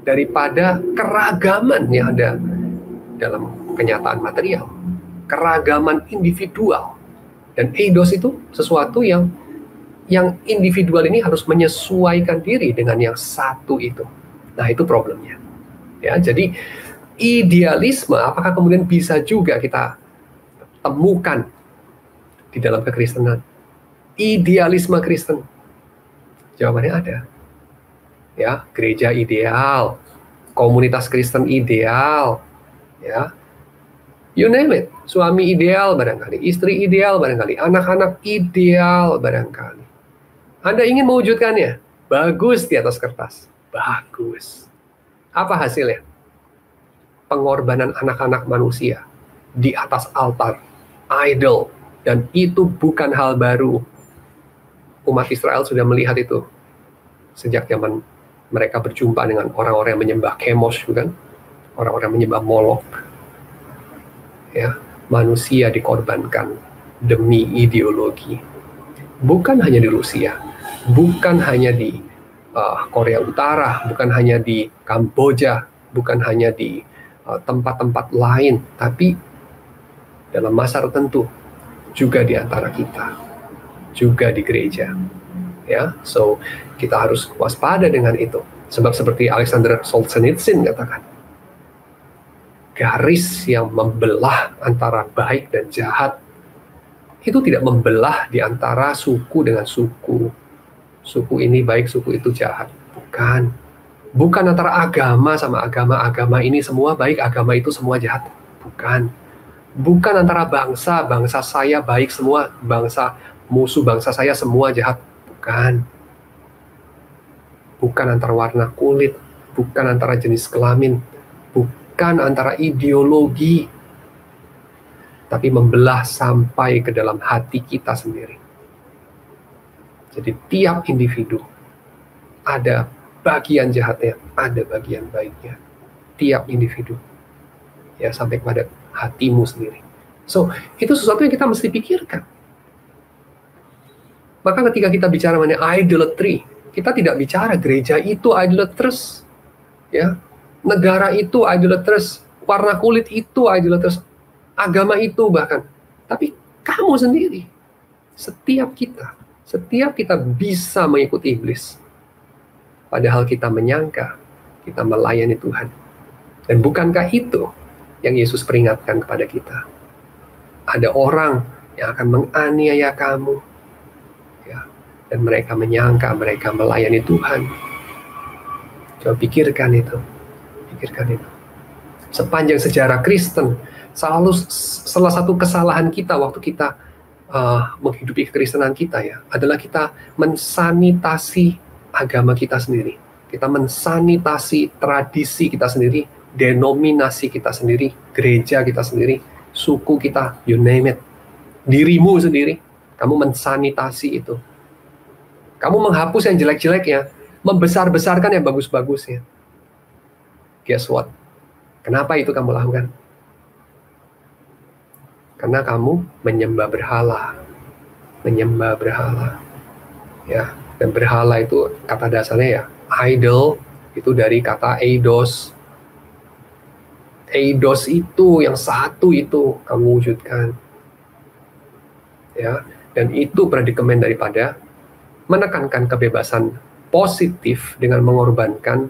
daripada keragaman yang ada dalam kenyataan material, keragaman individual. Dan eidos itu sesuatu yang individual ini harus menyesuaikan diri dengan yang satu itu. Nah, itu problemnya. Ya, jadi idealisme apakah kemudian bisa juga kita temukan di dalam kekristenan? Idealisme Kristen, jawabannya ada. Ya, gereja ideal, komunitas Kristen ideal, ya, you name it, suami ideal barangkali, istri ideal barangkali, anak-anak ideal barangkali. Anda ingin mewujudkannya? Bagus di atas kertas, bagus. Apa hasilnya? Pengorbanan anak-anak manusia di atas altar, idol, dan itu bukan hal baru. Umat Israel sudah melihat itu sejak zaman mereka berjumpa dengan orang-orang yang menyembah Chemosh, kan? Orang-orang yang menyembah Molok. Ya, manusia dikorbankan demi ideologi. Bukan hanya di Rusia, bukan hanya di Korea Utara, bukan hanya di Kamboja, bukan hanya di tempat-tempat lain, tapi dalam masa tertentu juga di antara kita, juga di gereja. Ya, so kita harus waspada dengan itu. Sebab seperti Alexander Solzhenitsyn katakan, garis yang membelah antara baik dan jahat itu tidak membelah di antara suku dengan suku. Suku ini baik, suku itu jahat. Bukan. Bukan antara agama sama agama. Agama ini semua baik, agama itu semua jahat. Bukan. Bukan antara bangsa, bangsa saya baik semua, bangsa musuh bangsa saya semua jahat. Bukan. Bukan antara warna kulit, bukan antara jenis kelamin, bukan antara ideologi, tapi membelah sampai ke dalam hati kita sendiri. Jadi tiap individu ada bagian jahatnya, ada bagian baiknya. Tiap individu, ya, sampai kepada hatimu sendiri. So, itu sesuatu yang kita mesti pikirkan. Maka ketika kita bicara mengenai idolatry, kita tidak bicara gereja itu idolatrous, ya, negara itu idolatrous, warna kulit itu idolatrous, agama itu bahkan. Tapi kamu sendiri, setiap kita bisa mengikuti iblis. Padahal kita menyangka kita melayani Tuhan. Dan bukankah itu yang Yesus peringatkan kepada kita? Ada orang yang akan menganiaya kamu, ya, dan mereka menyangka mereka melayani Tuhan. Coba pikirkan itu. Sepanjang sejarah Kristen, selalu salah satu kesalahan kita waktu kita menghidupi kekristenan kita, ya, adalah kita mensanitasi agama kita sendiri. Kita mensanitasi tradisi kita sendiri, denominasi kita sendiri, gereja kita sendiri, suku kita, you name it. Dirimu sendiri, kamu mensanitasi itu. Kamu menghapus yang jelek-jeleknya, membesar-besarkan yang bagus-bagusnya. Guess what? Kenapa itu kamu lakukan? Karena kamu menyembah berhala. Ya, dan berhala itu kata dasarnya, ya, idol, itu dari kata eidos. Eidos itu yang satu itu kamu wujudkan. Ya, dan itu predikamen daripada menekankan kebebasan positif dengan mengorbankan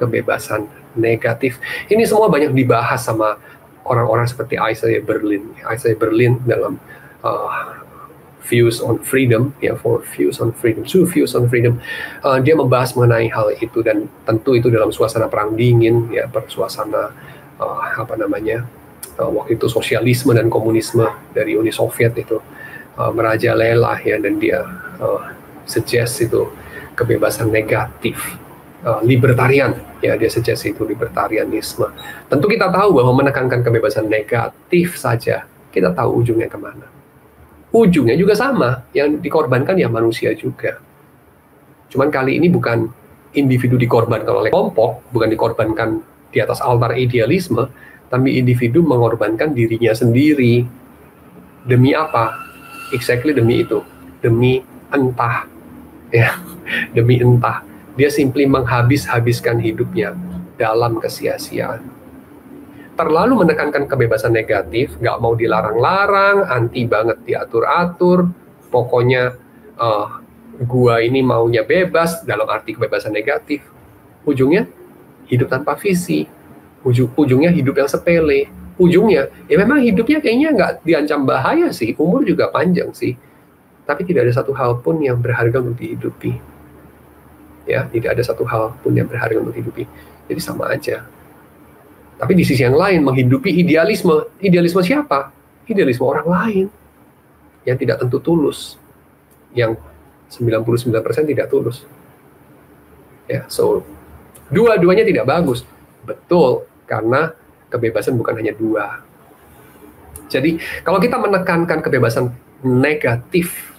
kebebasan negatif. Ini semua banyak dibahas sama orang-orang seperti Isaiah Berlin. Isaiah Berlin dalam Views on Freedom, ya, Two Views on Freedom, dia membahas mengenai hal itu, dan tentu itu dalam suasana perang dingin, ya, suasana waktu itu sosialisme dan komunisme dari Uni Soviet itu merajalela, ya, dan dia suggest itu kebebasan negatif, libertarian, ya, dia suggest itu libertarianisme. Tentu kita tahu bahwa menekankan kebebasan negatif saja, kita tahu ujungnya kemana. Ujungnya juga sama, yang dikorbankan ya manusia juga. Cuman kali ini bukan individu dikorbankan oleh kelompok, bukan dikorbankan di atas altar idealisme, tapi individu mengorbankan dirinya sendiri. Demi apa? Exactly demi itu. Demi entah. Ya, demi entah. Dia simply menghabis-habiskan hidupnya dalam kesia-siaan. Terlalu menekankan kebebasan negatif, nggak mau dilarang-larang, anti banget diatur-atur, pokoknya gua ini maunya bebas, dalam arti kebebasan negatif. Ujungnya hidup tanpa visi, ujungnya hidup yang sepele, ujungnya ya memang hidupnya kayaknya nggak diancam bahaya sih, umur juga panjang sih, tapi tidak ada satu hal pun yang berharga untuk dihidupi. Ya, tidak ada satu hal pun yang berharga untuk dihidupi. Jadi sama aja. Tapi di sisi yang lain, menghidupi idealisme. Idealisme siapa? Idealisme orang lain. Yang tidak tentu tulus. Yang 99% tidak tulus. Ya, so, dua-duanya tidak bagus. Betul, karena kebebasan bukan hanya dua. Jadi, kalau kita menekankan kebebasan negatif,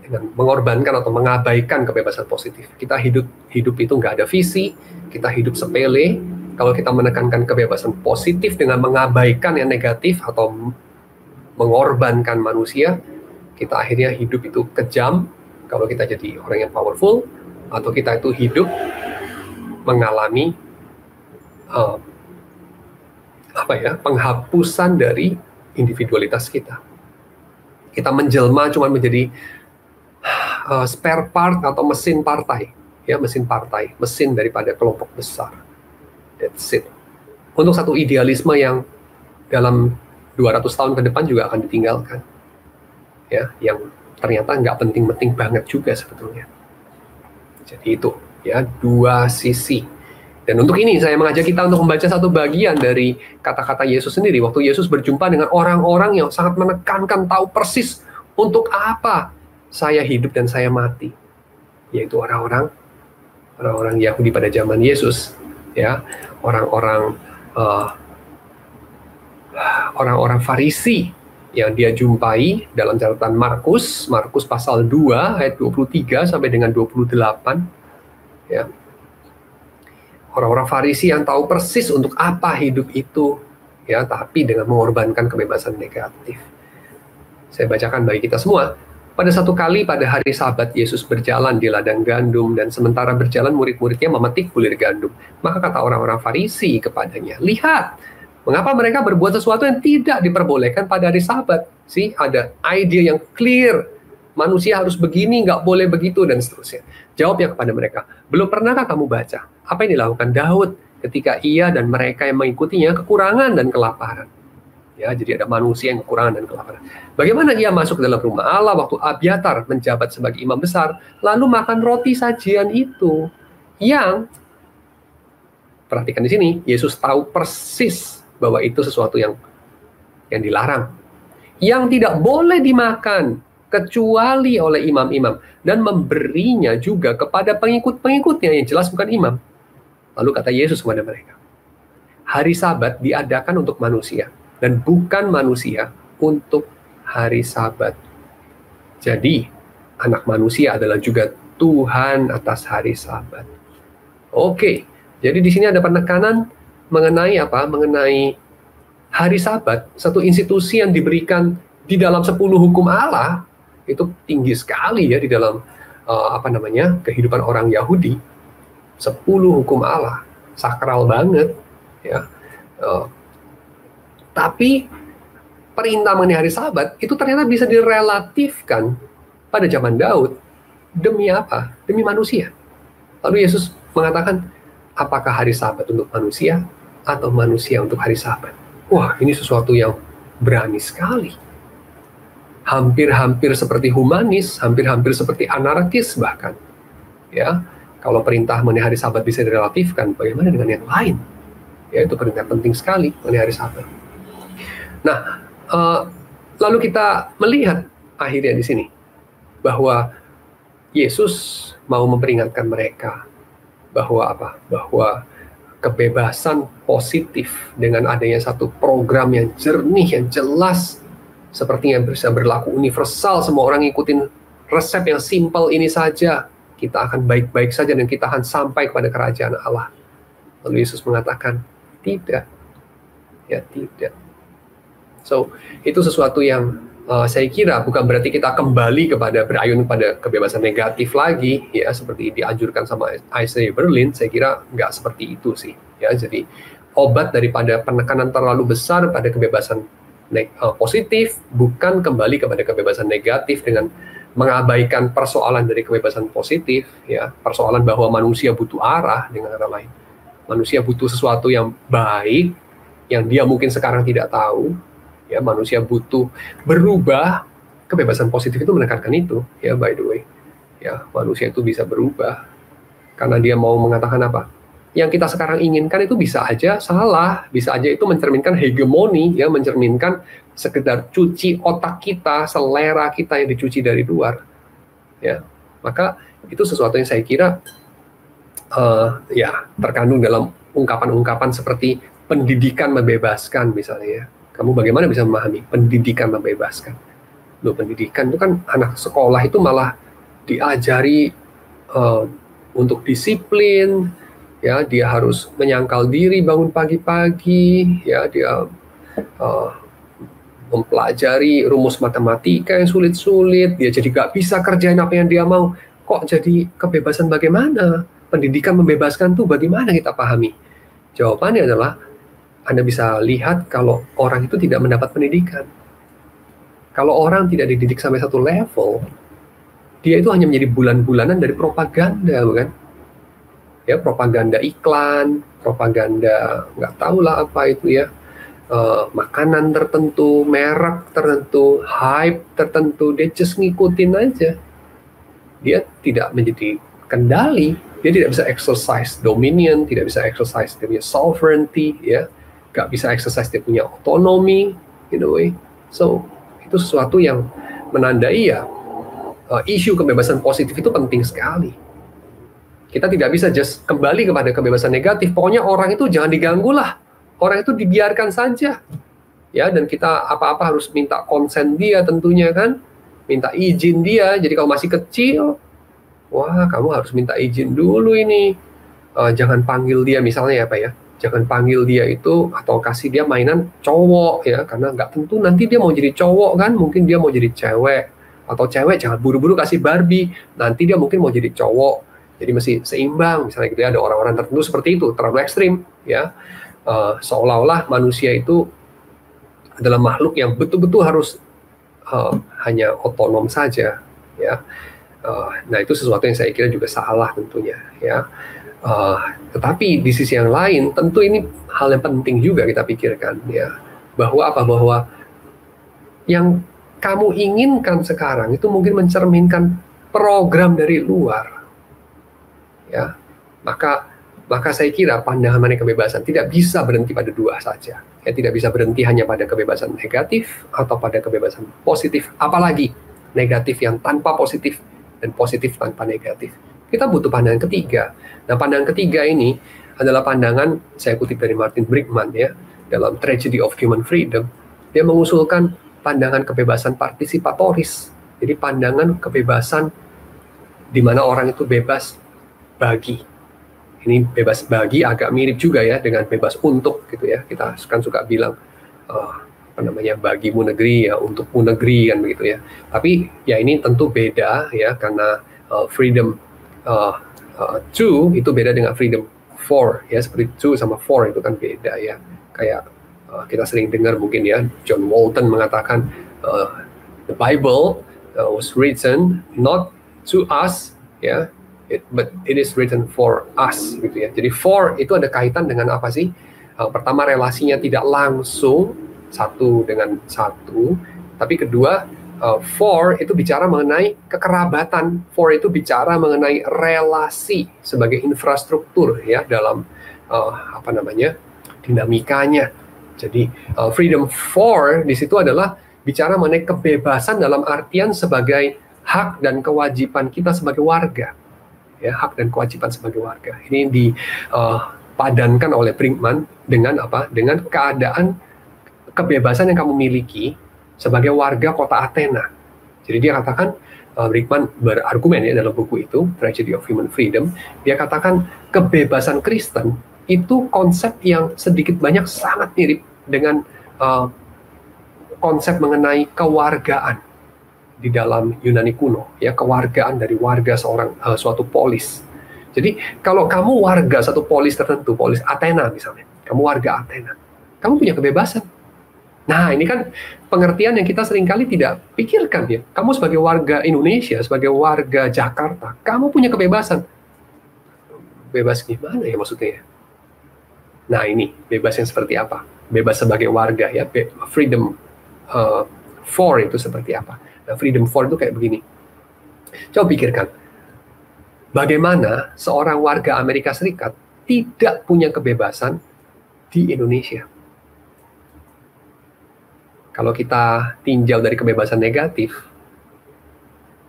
dengan mengorbankan atau mengabaikan kebebasan positif, kita hidup itu nggak ada visi, kita hidup sepele. Kalau kita menekankan kebebasan positif dengan mengabaikan yang negatif atau mengorbankan manusia, kita akhirnya hidup itu kejam. Kalau kita jadi orang yang powerful, atau kita itu hidup mengalami penghapusan dari individualitas kita. Kita menjelma cuma menjadi spare part atau mesin partai, ya, mesin daripada kelompok besar. That's it. Untuk satu idealisme yang dalam 200 tahun ke depan juga akan ditinggalkan, ya, yang ternyata nggak penting-penting banget juga sebetulnya. Jadi itu, ya, dua sisi. Dan untuk ini saya mengajak kita untuk membaca satu bagian dari kata-kata Yesus sendiri waktu Yesus berjumpa dengan orang-orang yang sangat menekankan, tahu persis untuk apa saya hidup dan saya mati, yaitu orang-orang Yahudi pada zaman Yesus, ya, orang-orang Farisi yang dia jumpai dalam catatan Markus pasal 2 ayat 23 sampai dengan 28, ya. Orang-orang Farisi yang tahu persis untuk apa hidup itu, ya, tapi dengan mengorbankan kebebasan negatif. Saya bacakan bagi kita semua. Pada satu kali pada hari Sabat, Yesus berjalan di ladang gandum, dan sementara berjalan murid-muridnya memetik bulir gandum. Maka kata orang-orang Farisi kepadanya, "Lihat, mengapa mereka berbuat sesuatu yang tidak diperbolehkan pada hari Sabat?" Sih, ada ide yang clear. Manusia harus begini, nggak boleh begitu, dan seterusnya. Jawabnya kepada mereka, "Belum pernahkah kamu baca apa yang dilakukan Daud ketika ia dan mereka yang mengikutinya kekurangan dan kelaparan?" Ya, jadi ada manusia yang kekurangan dan kelaparan. Bagaimana ia masuk ke dalam rumah Allah waktu Abiatar menjabat sebagai imam besar, lalu makan roti sajian itu, yang, perhatikan di sini, Yesus tahu persis bahwa itu sesuatu yang dilarang, yang tidak boleh dimakan kecuali oleh imam-imam, dan memberinya juga kepada pengikut-pengikutnya yang jelas bukan imam. Lalu kata Yesus kepada mereka, hari Sabat diadakan untuk manusia, dan bukan manusia untuk hari Sabat. Jadi, anak manusia adalah juga Tuhan atas hari Sabat. Oke, jadi di sini ada penekanan mengenai apa? Mengenai hari Sabat, satu institusi yang diberikan di dalam 10 hukum Allah, itu tinggi sekali ya di dalam kehidupan orang Yahudi. 10 hukum Allah, sakral banget, ya. Tapi perintah mengenai hari Sabat itu ternyata bisa direlatifkan pada zaman Daud. Demi apa? Demi manusia. Lalu Yesus mengatakan, apakah hari Sabat untuk manusia atau manusia untuk hari Sabat? Wah, ini sesuatu yang berani sekali. Hampir-hampir seperti humanis, hampir-hampir seperti anarkis bahkan. Ya, kalau perintah mengenai hari Sabat bisa direlatifkan, bagaimana dengan yang lain? Ya, itu perintah penting sekali mengenai hari Sabat. Nah, lalu kita melihat akhirnya di sini bahwa Yesus mau memperingatkan mereka bahwa apa? Bahwa kebebasan positif dengan adanya satu program yang jernih, yang jelas, sepertinya bisa berlaku universal, semua orang ngikutin resep yang simpel ini saja, kita akan baik-baik saja dan kita akan sampai kepada kerajaan Allah. Lalu Yesus mengatakan, tidak. Ya, tidak. So, itu sesuatu yang saya kira bukan berarti kita kembali kepada berayun pada kebebasan negatif lagi, ya, seperti dianjurkan sama Isaiah Berlin. Saya kira nggak seperti itu sih, ya. Jadi obat daripada penekanan terlalu besar pada kebebasan positif bukan kembali kepada kebebasan negatif dengan mengabaikan persoalan dari kebebasan positif, ya, persoalan bahwa manusia butuh arah, dengan kata lain, manusia butuh sesuatu yang baik yang dia mungkin sekarang tidak tahu. Ya, manusia butuh berubah. Kebebasan positif itu menekankan itu, ya, by the way. Ya, manusia itu bisa berubah karena dia mau mengatakan apa? Yang kita sekarang inginkan itu bisa aja salah, bisa aja itu mencerminkan hegemoni, ya, mencerminkan sekedar cuci otak kita, selera kita yang dicuci dari luar. Ya, maka itu sesuatu yang saya kira ya, terkandung dalam ungkapan-ungkapan seperti pendidikan membebaskan misalnya, ya. Kamu bagaimana bisa memahami pendidikan membebaskan? Loh, pendidikan itu kan anak sekolah itu malah diajari untuk disiplin, ya, dia harus menyangkal diri bangun pagi-pagi, ya, dia mempelajari rumus matematika yang sulit-sulit, dia jadi gak bisa kerjain apa yang dia mau. Kok jadi kebebasan bagaimana? Pendidikan membebaskan tuh bagaimana kita pahami? Jawabannya adalah Anda bisa lihat kalau orang itu tidak mendapat pendidikan. Kalau orang tidak dididik sampai satu level, dia itu hanya menjadi bulan-bulanan dari propaganda, bukan? Ya, propaganda iklan, propaganda nggak tahu lah apa itu, ya, makanan tertentu, merek tertentu, hype tertentu, dia just ngikutin aja. Dia tidak menjadi kendali, dia tidak bisa exercise dominion, tidak bisa exercise dia punya sovereignty, ya. Gak bisa exercise dia punya otonomi, in a way. So, itu sesuatu yang menandai, ya, isu kebebasan positif itu penting sekali. Kita tidak bisa just kembali kepada kebebasan negatif. Pokoknya orang itu jangan diganggu lah. Orang itu dibiarkan saja. Ya, dan kita apa-apa harus minta konsen dia tentunya, kan. Minta izin dia. Jadi kalau masih kecil, wah, kamu harus minta izin dulu ini. Jangan panggil dia misalnya, apa ya. Jangan panggil dia itu atau kasih dia mainan cowok, ya, karena nggak tentu nanti dia mau jadi cowok, kan, mungkin dia mau jadi cewek, atau cewek jangan buru-buru kasih Barbie, nanti dia mungkin mau jadi cowok, jadi mesti seimbang misalnya gitu, ya. Ada orang-orang tertentu seperti itu, terlalu ekstrim, ya, seolah-olah manusia itu adalah makhluk yang betul-betul harus hanya otonom saja, ya. Nah, itu sesuatu yang saya kira juga salah tentunya, ya. Tetapi di sisi yang lain tentu ini hal yang penting juga kita pikirkan, ya, bahwa yang kamu inginkan sekarang itu mungkin mencerminkan program dari luar, ya. Maka saya kira pandangan mengenai kebebasan tidak bisa berhenti pada dua saja, ya, tidak bisa berhenti hanya pada kebebasan negatif atau pada kebebasan positif, apalagi negatif yang tanpa positif dan positif tanpa negatif. Kita butuh pandangan ketiga. Nah, pandangan ketiga ini adalah pandangan, saya kutip dari Martin Brickman, ya, dalam Tragedy of Human Freedom. Dia mengusulkan pandangan kebebasan partisipatoris. Jadi pandangan kebebasan di mana orang itu bebas bagi. Ini bebas bagi agak mirip juga, ya, dengan bebas untuk, gitu, ya. Kita kan suka bilang bagimu negeri, ya, untukmu negeri, kan begitu, ya. Tapi ya ini tentu beda, ya, karena freedom to itu beda dengan freedom for, ya, seperti to sama for itu kan beda, ya. Kayak kita sering dengar mungkin, ya, John Walton mengatakan the Bible was written not to us, ya, but it is written for us, gitu ya. Jadi for itu ada kaitan dengan apa sih? Pertama, relasinya tidak langsung satu dengan satu, tapi kedua, for itu bicara mengenai kekerabatan. For itu bicara mengenai relasi sebagai infrastruktur ya dalam dinamikanya. Jadi freedom for di situ adalah bicara mengenai kebebasan dalam artian sebagai hak dan kewajiban kita sebagai warga. Ya, hak dan kewajiban sebagai warga. Ini dipadankan oleh Brinkman dengan apa? Dengan keadaan kebebasan yang kamu miliki sebagai warga kota Athena. Jadi dia katakan, Brinkman berargumen ya dalam buku itu, Tragedy of Human Freedom, dia katakan kebebasan Kristen itu konsep yang sedikit banyak sangat mirip dengan konsep mengenai kewargaan di dalam Yunani kuno, ya, kewargaan dari warga suatu polis. Jadi kalau kamu warga satu polis tertentu, polis Athena misalnya, kamu warga Athena, kamu punya kebebasan. Nah, ini kan pengertian yang kita seringkali tidak pikirkan ya. Kamu sebagai warga Indonesia, sebagai warga Jakarta, kamu punya kebebasan. Bebas gimana ya maksudnya? Nah, ini bebas yang seperti apa? Bebas sebagai warga ya, freedom for itu seperti apa? Nah, freedom for itu kayak begini. Coba pikirkan, bagaimana seorang warga Amerika Serikat tidak punya kebebasan di Indonesia? Kalau kita tinjau dari kebebasan negatif,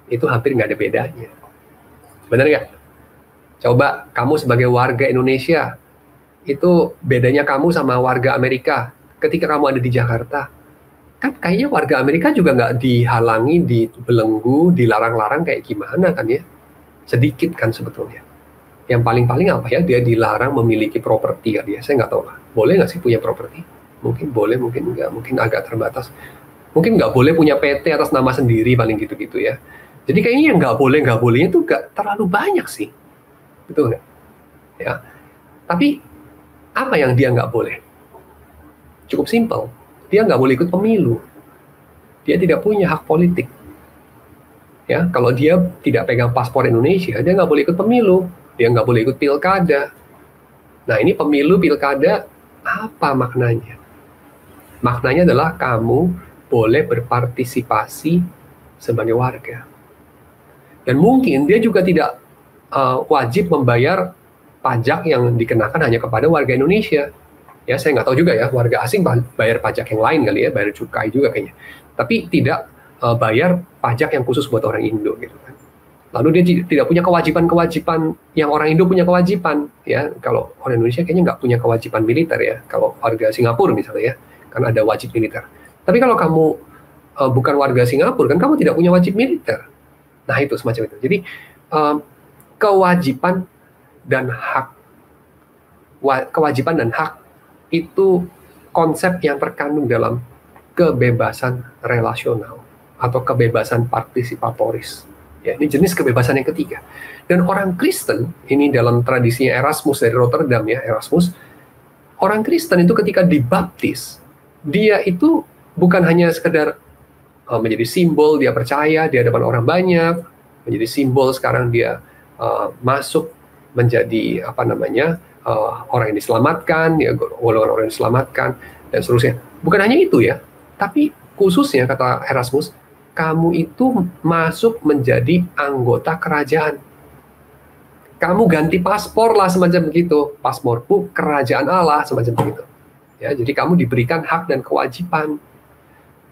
itu hampir nggak ada bedanya. Benar nggak? Coba kamu sebagai warga Indonesia, itu bedanya kamu sama warga Amerika ketika kamu ada di Jakarta. Kan kayaknya warga Amerika juga nggak dihalangi, dibelenggu, dilarang-larang kayak gimana kan ya? Sedikit kan sebetulnya. Yang paling-paling apa ya? Dia dilarang memiliki properti kan ya? Saya nggak tahu lah. Boleh nggak sih punya properti? Mungkin boleh, mungkin nggak. Mungkin agak terbatas. Mungkin nggak boleh punya PT atas nama sendiri, paling gitu-gitu ya. Jadi kayaknya yang nggak bolehnya itu nggak terlalu banyak sih. Betul nggak? Ya. Tapi apa yang dia nggak boleh? Cukup simpel. Dia nggak boleh ikut pemilu. Dia tidak punya hak politik. Ya, kalau dia tidak pegang paspor Indonesia, dia nggak boleh ikut pemilu. Dia nggak boleh ikut pilkada. Nah, ini pemilu, pilkada, apa maknanya? Maknanya adalah kamu boleh berpartisipasi sebagai warga. Dan mungkin dia juga tidak wajib membayar pajak yang dikenakan hanya kepada warga Indonesia. Ya, saya nggak tahu juga ya, warga asing bayar pajak yang lain kali ya, bayar cukai juga kayaknya. Tapi tidak bayar pajak yang khusus buat orang Indo gitu kan. Lalu dia tidak punya kewajiban-kewajiban yang orang Indo punya kewajiban. Ya, kalau orang Indonesia kayaknya nggak punya kewajiban militer ya. Kalau warga Singapura misalnya ya, kan ada wajib militer. Tapi kalau kamu bukan warga Singapura, kan kamu tidak punya wajib militer. Nah, itu semacam itu. Jadi kewajiban dan hak itu konsep yang terkandung dalam kebebasan relasional atau kebebasan partisipatoris. Ya, ini jenis kebebasan yang ketiga. Dan orang Kristen, ini dalam tradisinya Erasmus dari Rotterdam ya, Erasmus, orang Kristen itu ketika dibaptis, dia itu bukan hanya sekedar menjadi simbol dia percaya di hadapan orang banyak, menjadi simbol sekarang dia masuk menjadi orang yang diselamatkan, ya, golongan orang yang diselamatkan dan seterusnya. Bukan hanya itu ya, tapi khususnya kata Erasmus, kamu itu masuk menjadi anggota kerajaan. Kamu ganti paspor lah semacam begitu, pasporku kerajaan Allah semacam begitu. Ya, jadi kamu diberikan hak dan kewajiban.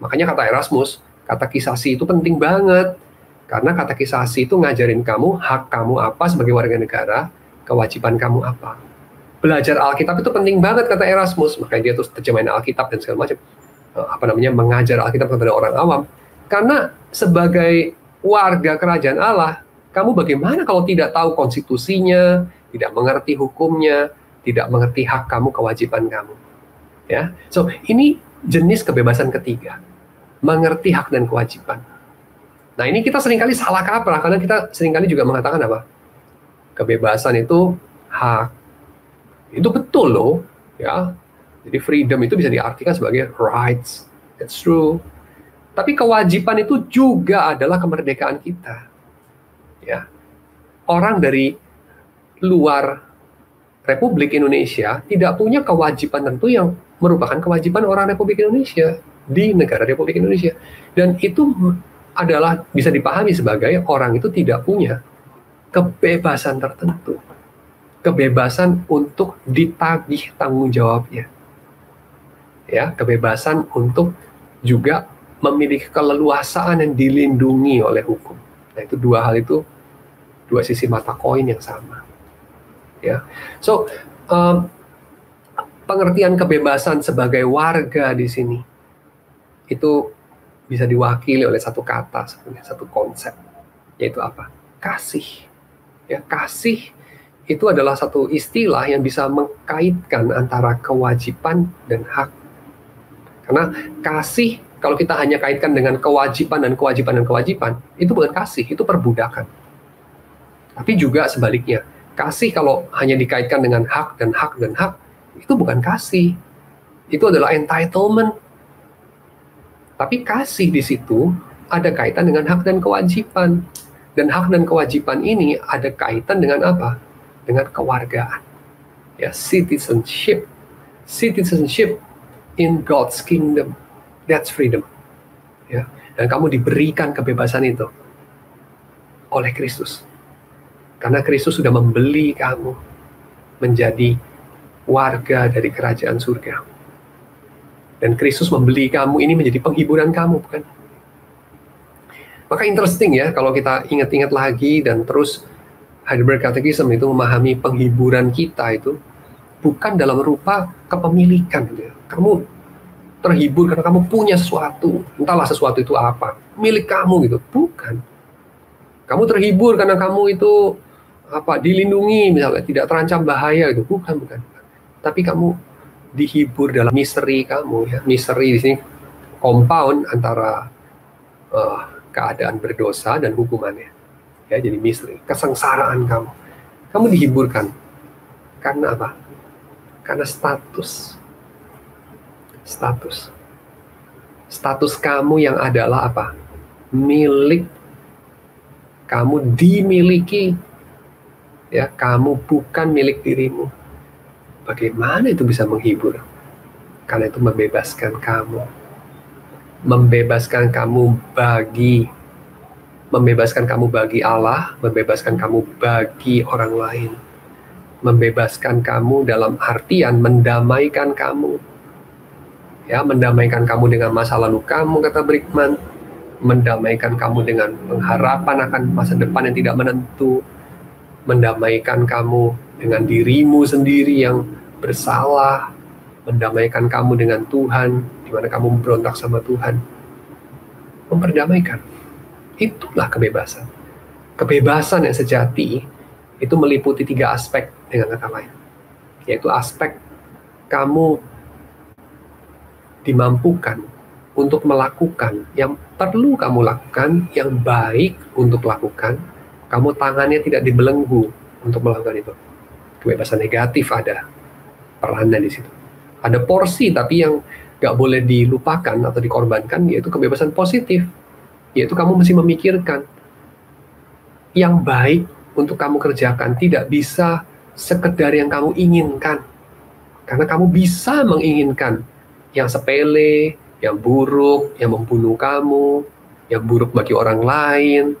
Makanya kata Erasmus, katekisasi itu penting banget. Karena katekisasi itu ngajarin kamu hak kamu apa sebagai warga negara, kewajiban kamu apa. Belajar Alkitab itu penting banget kata Erasmus. Makanya dia terus terjemahin Alkitab dan segala macam. Mengajar Alkitab kepada orang awam. Karena sebagai warga kerajaan Allah, kamu bagaimana kalau tidak tahu konstitusinya, tidak mengerti hukumnya, tidak mengerti hak kamu, kewajiban kamu. Ya, so ini jenis kebebasan ketiga, mengerti hak dan kewajiban. Nah, ini kita seringkali salah kaprah karena kita seringkali juga mengatakan apa? Kebebasan itu hak. Itu betul loh, ya. Jadi freedom itu bisa diartikan sebagai rights. That's true. Tapi kewajiban itu juga adalah kemerdekaan kita. Ya. orang dari luar Republik Indonesia tidak punya kewajiban tentu yang merupakan kewajiban orang Republik Indonesia di negara Republik Indonesia. Dan itu adalah bisa dipahami sebagai orang itu tidak punya kebebasan tertentu. Kebebasan untuk ditagih tanggung jawabnya. Ya, kebebasan untuk juga memiliki keleluasaan yang dilindungi oleh hukum. Nah, itu dua hal itu, dua sisi mata koin yang sama. Ya, so pengertian kebebasan sebagai warga di sini itu bisa diwakili oleh satu kata, sebenarnya satu konsep, yaitu apa? Kasih. Ya, kasih itu adalah satu istilah yang bisa mengkaitkan antara kewajiban dan hak. Karena kasih, kalau kita hanya kaitkan dengan kewajiban dan kewajiban, itu bukan kasih, itu perbudakan. Tapi juga sebaliknya, kasih kalau hanya dikaitkan dengan hak, itu bukan kasih. Itu adalah entitlement. Tapi kasih di situ ada kaitan dengan hak dan kewajiban. Dan hak dan kewajiban ini ada kaitan dengan apa? Dengan kewargaan. Ya, citizenship. Citizenship in God's kingdom. That's freedom. Ya, dan kamu diberikan kebebasan itu oleh Kristus. Karena Kristus sudah membeli kamu menjadi warga dari kerajaan surga. Dan Kristus membeli kamu ini menjadi penghiburan kamu, bukan? Maka interesting ya, kalau kita ingat-ingat lagi dan terus Heidelberg Catechism itu memahami penghiburan kita itu bukan dalam rupa kepemilikan. Gitu ya. Kamu terhibur karena kamu punya sesuatu, entahlah sesuatu itu apa, milik kamu gitu, bukan. Kamu terhibur karena kamu itu dilindungi, misalnya tidak terancam bahaya itu, bukan. Tapi kamu dihibur dalam misteri kamu, ya. Misteri di sini compound antara keadaan berdosa dan hukumannya, ya. Jadi misteri, kesengsaraan kamu. Kamu dihiburkan karena apa? Karena status kamu yang adalah apa? Milik, kamu dimiliki. Ya, kamu bukan milik dirimu. Bagaimana itu bisa menghibur? Karena itu membebaskan kamu. Membebaskan kamu bagi Allah, membebaskan kamu bagi orang lain. Membebaskan kamu dalam artian mendamaikan kamu. Ya, mendamaikan kamu dengan masa lalu kamu, kata Brickman. Mendamaikan kamu dengan pengharapan akan masa depan yang tidak menentu. Mendamaikan kamu dengan dirimu sendiri yang bersalah, mendamaikan kamu dengan Tuhan, di mana kamu memberontak sama Tuhan. Memperdamaikan. Itulah kebebasan. Kebebasan yang sejati itu meliputi 3 aspek dengan kata lain. Yaitu aspek kamu dimampukan untuk melakukan yang perlu kamu lakukan, yang baik untuk lakukan. Kamu tangannya tidak dibelenggu untuk melakukan itu. Kebebasan negatif ada perannya di situ. Ada porsi tapi yang gak boleh dilupakan atau dikorbankan, yaitu kebebasan positif. Yaitu kamu mesti memikirkan yang baik untuk kamu kerjakan, tidak bisa sekedar yang kamu inginkan. Karena kamu bisa menginginkan yang sepele, yang buruk, yang membunuh kamu, yang buruk bagi orang lain,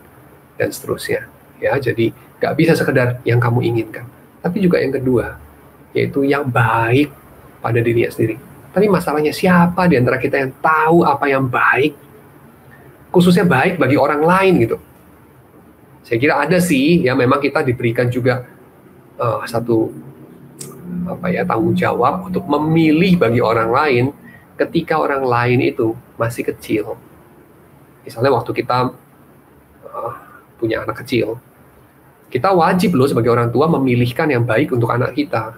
dan seterusnya. Ya, jadi gak bisa sekedar yang kamu inginkan. Tapi juga yang kedua, yaitu yang baik pada dirinya sendiri. Tapi masalahnya siapa di antara kita yang tahu apa yang baik? Khususnya baik bagi orang lain gitu. Saya kira ada sih, ya memang kita diberikan juga satu tanggung jawab untuk memilih bagi orang lain ketika orang lain itu masih kecil. Misalnya waktu kita punya anak kecil, kita wajib loh sebagai orang tua memilihkan yang baik untuk anak kita.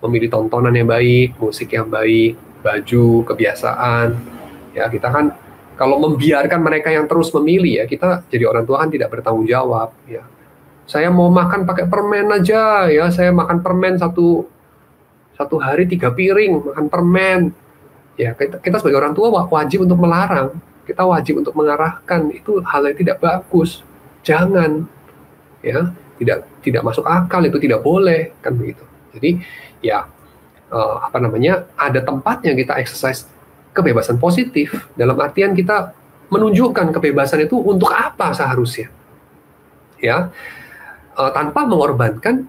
Memilih tontonan yang baik, musik yang baik, baju, kebiasaan. Ya, kita kan kalau membiarkan mereka yang terus memilih, ya kita jadi orang tua kan tidak bertanggung jawab. Ya, saya mau makan pakai permen aja, ya saya makan permen satu hari 3 piring makan permen. Ya, kita sebagai orang tua wajib untuk melarang, kita wajib untuk mengarahkan. Itu hal yang tidak bagus. Jangan, ya. tidak masuk akal, itu tidak boleh, kan begitu. Jadi ya ada tempatnya kita exercise kebebasan positif, dalam artian kita menunjukkan kebebasan itu untuk apa seharusnya, ya, tanpa mengorbankan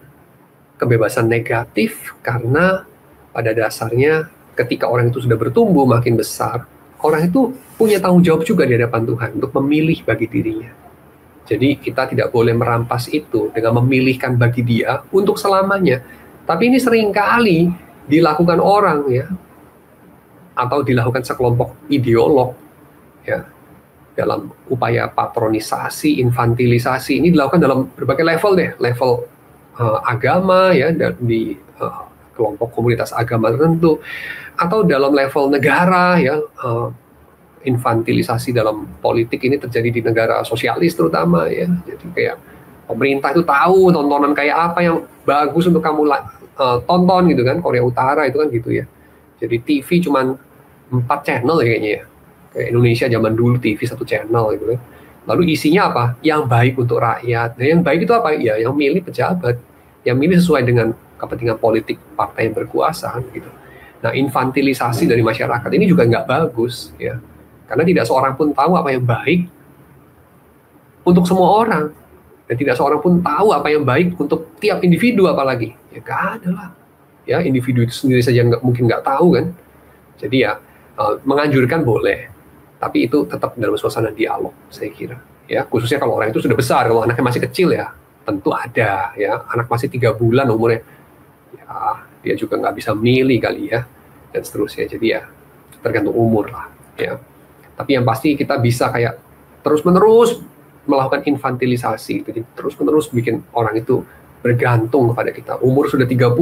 kebebasan negatif, karena pada dasarnya ketika orang itu sudah bertumbuh makin besar, orang itu punya tanggung jawab juga di hadapan Tuhan untuk memilih bagi dirinya. Jadi kita tidak boleh merampas itu dengan memilihkan bagi dia untuk selamanya. Tapi ini seringkali dilakukan orang, ya, atau dilakukan sekelompok ideolog, ya, dalam upaya patronisasi, infantilisasi. Ini dilakukan dalam berbagai level deh, level agama, ya, di kelompok komunitas agama tertentu, atau dalam level negara, ya, infantilisasi dalam politik ini terjadi di negara sosialis terutama, ya. Jadi kayak pemerintah itu tahu tontonan kayak apa yang bagus untuk kamu tonton gitu kan. Korea Utara itu kan gitu ya. Jadi TV cuman 4 channel ya kayaknya ya. Kayak Indonesia zaman dulu TV 1 channel gitu kan. Lalu isinya apa? Yang baik untuk rakyat. Nah, yang baik itu apa? Ya, yang milih pejabat, yang milih sesuai dengan kepentingan politik partai yang berkuasa gitu. Nah, infantilisasi dari masyarakat ini juga nggak bagus, ya. Karena tidak seorang pun tahu apa yang baik untuk semua orang. Dan tidak seorang pun tahu apa yang baik untuk tiap individu apalagi. Ya nggak ada lah. Ya, individu itu sendiri saja mungkin nggak tahu kan. Jadi ya, menganjurkan boleh. Tapi itu tetap dalam suasana dialog, saya kira. Ya, khususnya kalau orang itu sudah besar. Kalau anaknya masih kecil ya, tentu ada. Ya, anak masih 3 bulan umurnya. Ya, dia juga nggak bisa milih kali ya. Dan seterusnya. Jadi ya, tergantung umur lah. Ya. Tapi yang pasti kita bisa kayak terus-menerus melakukan infantilisasi, jadi terus-menerus bikin orang itu bergantung kepada kita. Umur sudah 30,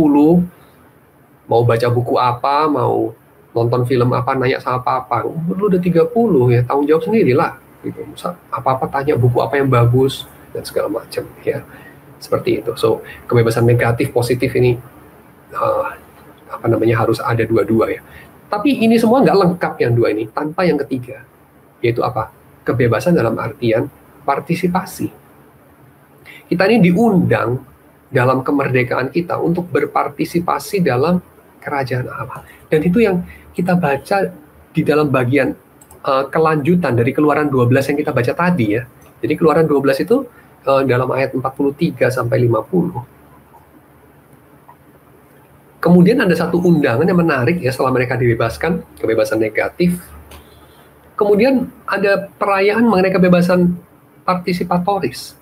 mau baca buku apa, mau nonton film apa, nanya sama papa, umur lu udah 30 ya, tanggung jawab sendirilah. Gitu. Apa-apa tanya buku apa yang bagus, dan segala macam. Ya. Seperti itu. So, kebebasan negatif, positif ini harus ada dua-dua ya. Tapi ini semua nggak lengkap yang dua ini, tanpa yang ketiga. Yaitu apa? Kebebasan dalam artian partisipasi. Kita ini diundang dalam kemerdekaan kita untuk berpartisipasi dalam kerajaan Allah. Dan itu yang kita baca di dalam bagian kelanjutan dari Keluaran 12 yang kita baca tadi ya. Jadi Keluaran 12 itu dalam ayat 43 sampai 50. Kemudian ada satu undangan yang menarik ya setelah mereka dibebaskan, kebebasan negatif. Kemudian ada perayaan mengenai kebebasan partisipatoris.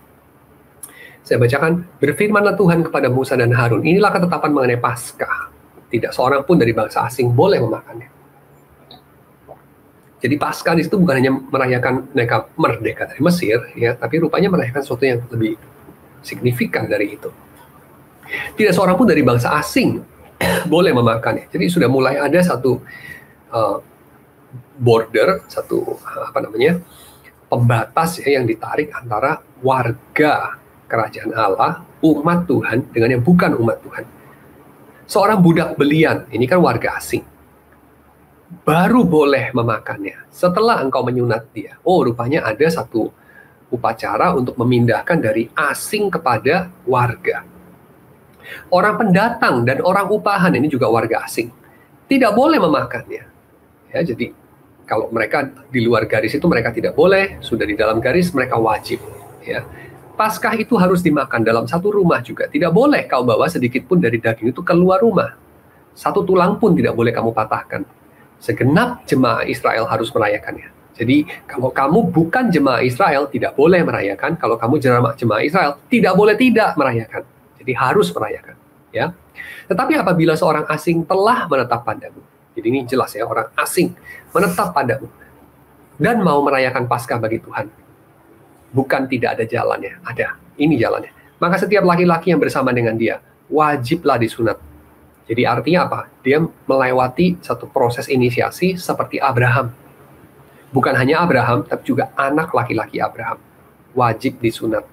Saya bacakan, berfirmanlah Tuhan kepada Musa dan Harun, inilah ketetapan mengenai Paskah. Tidak seorang pun dari bangsa asing boleh memakannya. Jadi Paskah di situ bukan hanya merayakan mereka merdeka dari Mesir, ya, tapi rupanya merayakan sesuatu yang lebih signifikan dari itu. Tidak seorang pun dari bangsa asing boleh memakannya. Jadi sudah mulai ada satu border, satu pembatas ya, yang ditarik antara warga kerajaan Allah, umat Tuhan, dengan yang bukan umat Tuhan. Seorang budak belian, ini kan warga asing, baru boleh memakannya setelah engkau menyunat dia. Oh, rupanya ada satu upacara untuk memindahkan dari asing kepada warga. Orang pendatang dan orang upahan, ini juga warga asing, tidak boleh memakannya. Ya, jadi kalau mereka di luar garis itu mereka tidak boleh, sudah di dalam garis mereka wajib. Ya. Paskah itu harus dimakan dalam satu rumah juga. Tidak boleh kau bawa sedikit pun dari daging itu keluar rumah. Satu tulang pun tidak boleh kamu patahkan. Segenap jemaah Israel harus merayakannya. Jadi kalau kamu bukan jemaah Israel tidak boleh merayakan. Kalau kamu jemaah Israel tidak boleh tidak merayakan. Jadi harus merayakan. Ya. Tetapi apabila seorang asing telah menetap padamu, jadi ini jelas ya, orang asing menetap padamu dan mau merayakan Paskah bagi Tuhan, bukan tidak ada jalannya, ada, ini jalannya. Maka setiap laki-laki yang bersama dengan dia wajiblah disunat. Jadi artinya apa? Dia melewati satu proses inisiasi seperti Abraham. Bukan hanya Abraham, tapi juga anak laki-laki Abraham wajib disunat.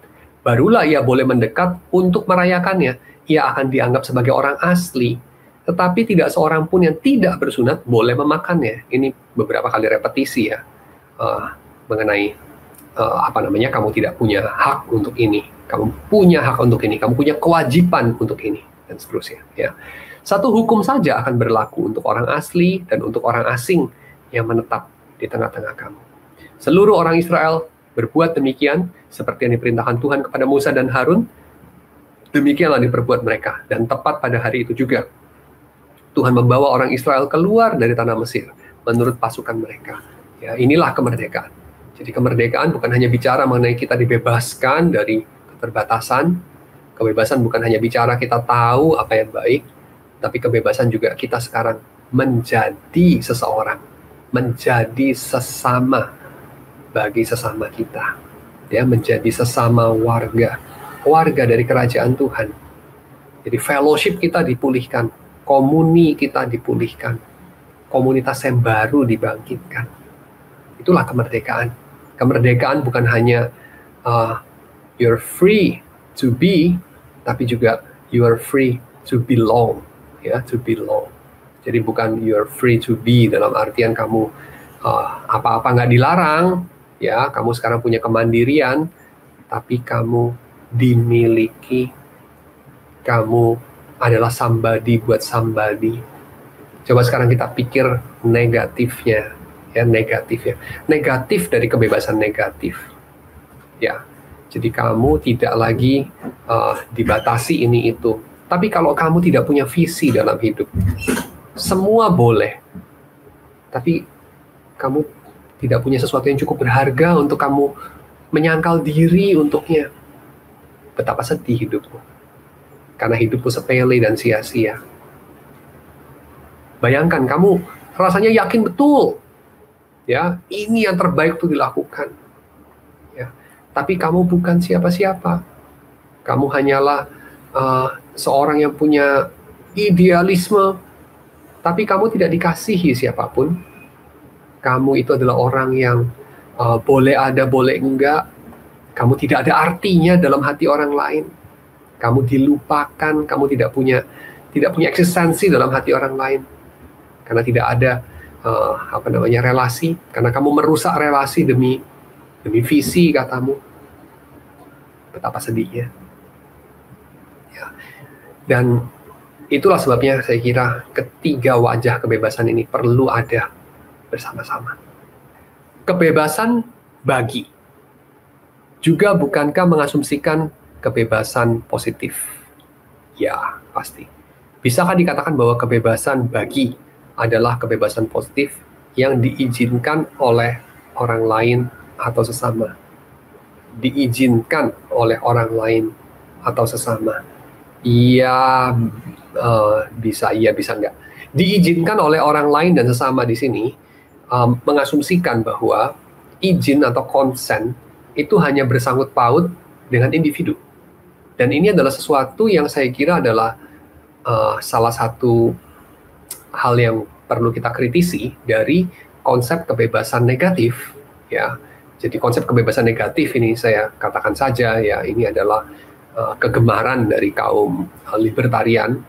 Barulah ia boleh mendekat untuk merayakannya. Ia akan dianggap sebagai orang asli. Tetapi tidak seorang pun yang tidak bersunat boleh memakannya. Ini beberapa kali repetisi ya mengenai kamu tidak punya hak untuk ini, kamu punya hak untuk ini, kamu punya kewajiban untuk ini, dan seterusnya. Ya. Satu hukum saja akan berlaku untuk orang asli dan untuk orang asing yang menetap di tengah-tengah kamu. Seluruh orang Israel berbuat demikian, seperti yang diperintahkan Tuhan kepada Musa dan Harun, demikianlah diperbuat mereka. Dan tepat pada hari itu juga, Tuhan membawa orang Israel keluar dari tanah Mesir, menurut pasukan mereka. Ya, inilah kemerdekaan. Jadi kemerdekaan bukan hanya bicara mengenai kita dibebaskan dari keterbatasan, kebebasan bukan hanya bicara kita tahu apa yang baik, tapi kebebasan juga kita sekarang menjadi seseorang, menjadi sesama bagi sesama kita, ya, menjadi sesama warga dari kerajaan Tuhan. Jadi fellowship kita dipulihkan, komuni kita dipulihkan, komunitas yang baru dibangkitkan. Itulah kemerdekaan. Kemerdekaan bukan hanya you're free to be, tapi juga you are free to belong. Ya, to belong. Jadi bukan you're free to be dalam artian kamu apa-apa nggak dilarang, ya, kamu sekarang punya kemandirian, tapi kamu dimiliki, kamu adalah somebody buat somebody. Coba sekarang kita pikir negatifnya, ya, negatif dari kebebasan negatif, ya. Jadi kamu tidak lagi dibatasi ini itu. Tapi kalau kamu tidak punya visi dalam hidup, semua boleh. Tapi kamu tidak punya sesuatu yang cukup berharga untuk kamu menyangkal diri untuknya. Betapa sedih hidupmu. Karena hidupmu sepele dan sia-sia. Bayangkan kamu rasanya yakin betul, ya, ini yang terbaik untuk dilakukan. Ya. Tapi kamu bukan siapa-siapa. Kamu hanyalah seorang yang punya idealisme, tapi kamu tidak dikasihi siapapun. Kamu itu adalah orang yang boleh ada, boleh enggak. Kamu tidak ada artinya dalam hati orang lain. Kamu dilupakan, kamu tidak punya eksistensi dalam hati orang lain. Karena tidak ada relasi, karena kamu merusak relasi demi visi katamu. Betapa sedihnya. Dan itulah sebabnya saya kira ketiga wajah kebebasan ini perlu ada bersama-sama. Kebebasan bagi. Juga bukankah mengasumsikan kebebasan positif? Ya, pasti. Bisakah dikatakan bahwa kebebasan bagi adalah kebebasan positif yang diizinkan oleh orang lain atau sesama? Diizinkan oleh orang lain atau sesama? Iya, bisa iya, bisa enggak. Diizinkan oleh orang lain dan sesama di sini mengasumsikan bahwa izin atau konsen itu hanya bersangkut paut dengan individu. Dan ini adalah sesuatu yang saya kira adalah salah satu hal yang perlu kita kritisi dari konsep kebebasan negatif. Ya, jadi konsep kebebasan negatif ini saya katakan saja, ya, ini adalah kegemaran dari kaum libertarian,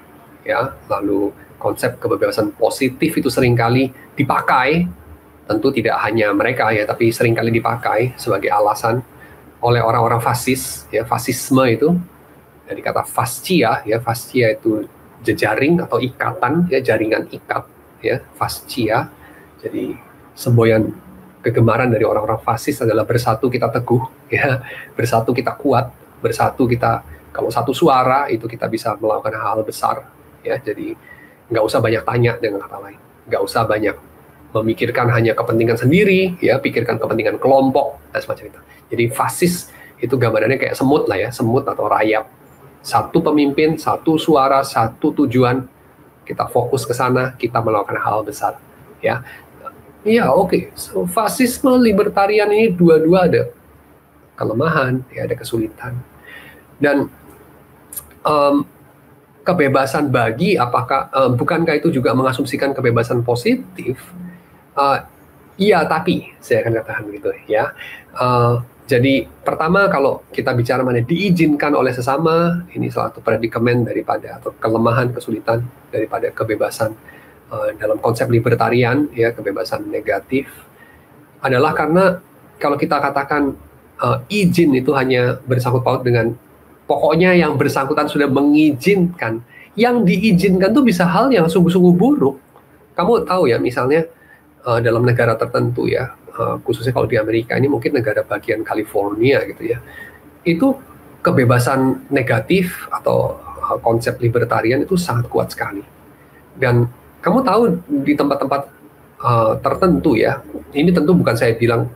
ya. Lalu konsep kebebasan positif itu seringkali dipakai, tentu tidak hanya mereka, ya, tapi seringkali dipakai sebagai alasan oleh orang-orang fasis, ya, fasisme itu dari kata fascia, ya, fascia itu jejaring atau ikatan, ya, jaringan ikat, ya, fascia. Jadi semboyan kegemaran dari orang-orang fasis adalah bersatu kita teguh, ya, bersatu kita kuat. Bersatu kita, kalau satu suara itu kita bisa melakukan hal besar, ya. Jadi nggak usah banyak tanya, dengan kata lain, nggak usah banyak memikirkan hanya kepentingan sendiri, ya, pikirkan kepentingan kelompok dan semacam itu. Jadi fasis itu gambarannya kayak semut lah, ya, semut atau rayap. Satu pemimpin, satu suara, satu tujuan, kita fokus ke sana, kita melakukan hal besar, ya. Iya, oke. So, fasisme libertarian ini dua-dua ada kelemahan, ya, ada kesulitan. Dan kebebasan bagi, apakah bukankah itu juga mengasumsikan kebebasan positif? Iya, tapi saya akan katakan begitu, ya. Jadi pertama, kalau kita bicara mengenai diizinkan oleh sesama, ini salah satu predikamen daripada atau kelemahan, kesulitan daripada kebebasan dalam konsep libertarian, ya, kebebasan negatif adalah karena kalau kita katakan izin itu hanya bersangkut paut dengan pokoknya yang bersangkutan sudah mengizinkan. Yang diizinkan tuh bisa hal yang sungguh-sungguh buruk. Kamu tahu ya, misalnya dalam negara tertentu ya, khususnya kalau di Amerika ini mungkin negara bagian California gitu ya, itu kebebasan negatif atau konsep libertarian itu sangat kuat sekali. Dan kamu tahu di tempat-tempat tertentu ya, ini tentu bukan saya bilang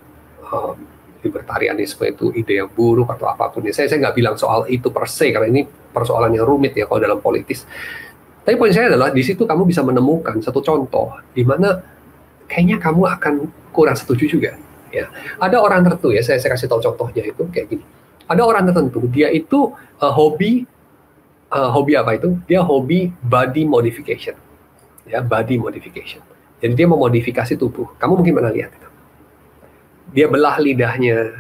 libertarianisme itu ide yang buruk atau apapun ya. Saya nggak bilang soal itu per se, karena ini persoalan yang rumit ya kalau dalam politis. Tapi poin saya adalah di situ kamu bisa menemukan satu contoh di mana kayaknya kamu akan kurang setuju juga. Ya, ada orang tertentu ya. Saya kasih tahu contohnya itu kayak gini. Ada orang tertentu dia itu hobi apa itu? Dia hobi body modification. Ya, body modification. Jadi dia memodifikasi tubuh. Kamu mungkin pernah lihat itu. Dia belah lidahnya,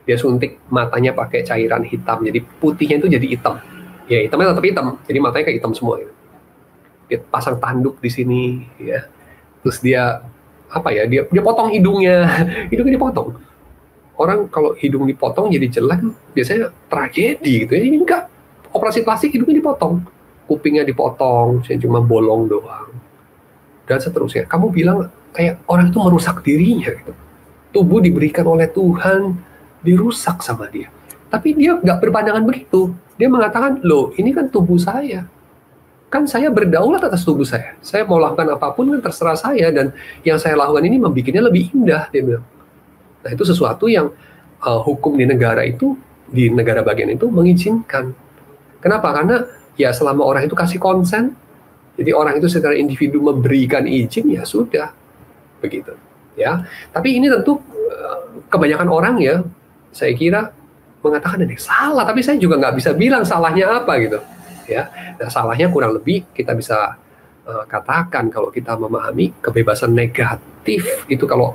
dia suntik matanya pakai cairan hitam, jadi putihnya itu jadi hitam. Ya, hitamnya tetap hitam, jadi matanya kayak hitam semua. Gitu. Dia pasang tanduk di sini, ya. Terus dia apa ya? Dia potong hidungnya, hidungnya dipotong. Orang kalau hidung dipotong jadi jelek, biasanya tragedi gitu ya. Ini enggak, operasi plastik hidungnya dipotong, kupingnya dipotong, saya cuma bolong doang, dan seterusnya. Kamu bilang kayak orang itu merusak dirinya gitu. Tubuh diberikan oleh Tuhan, dirusak sama dia. Tapi dia nggak berpandangan begitu. Dia mengatakan, loh ini kan tubuh saya. Kan saya berdaulat atas tubuh saya. Saya mau lakukan apapun kan terserah saya. Dan yang saya lakukan ini membuatnya lebih indah, dia bilang. Nah itu sesuatu yang hukum di negara itu, di negara bagian itu mengizinkan. Kenapa? Karena ya selama orang itu kasih konsen, jadi orang itu secara individu memberikan izin, ya sudah. Begitu. Ya, tapi ini tentu kebanyakan orang ya, saya kira mengatakan ini salah, tapi saya juga nggak bisa bilang salahnya apa gitu, ya. Nah, salahnya kurang lebih kita bisa katakan kalau kita memahami kebebasan negatif itu kalau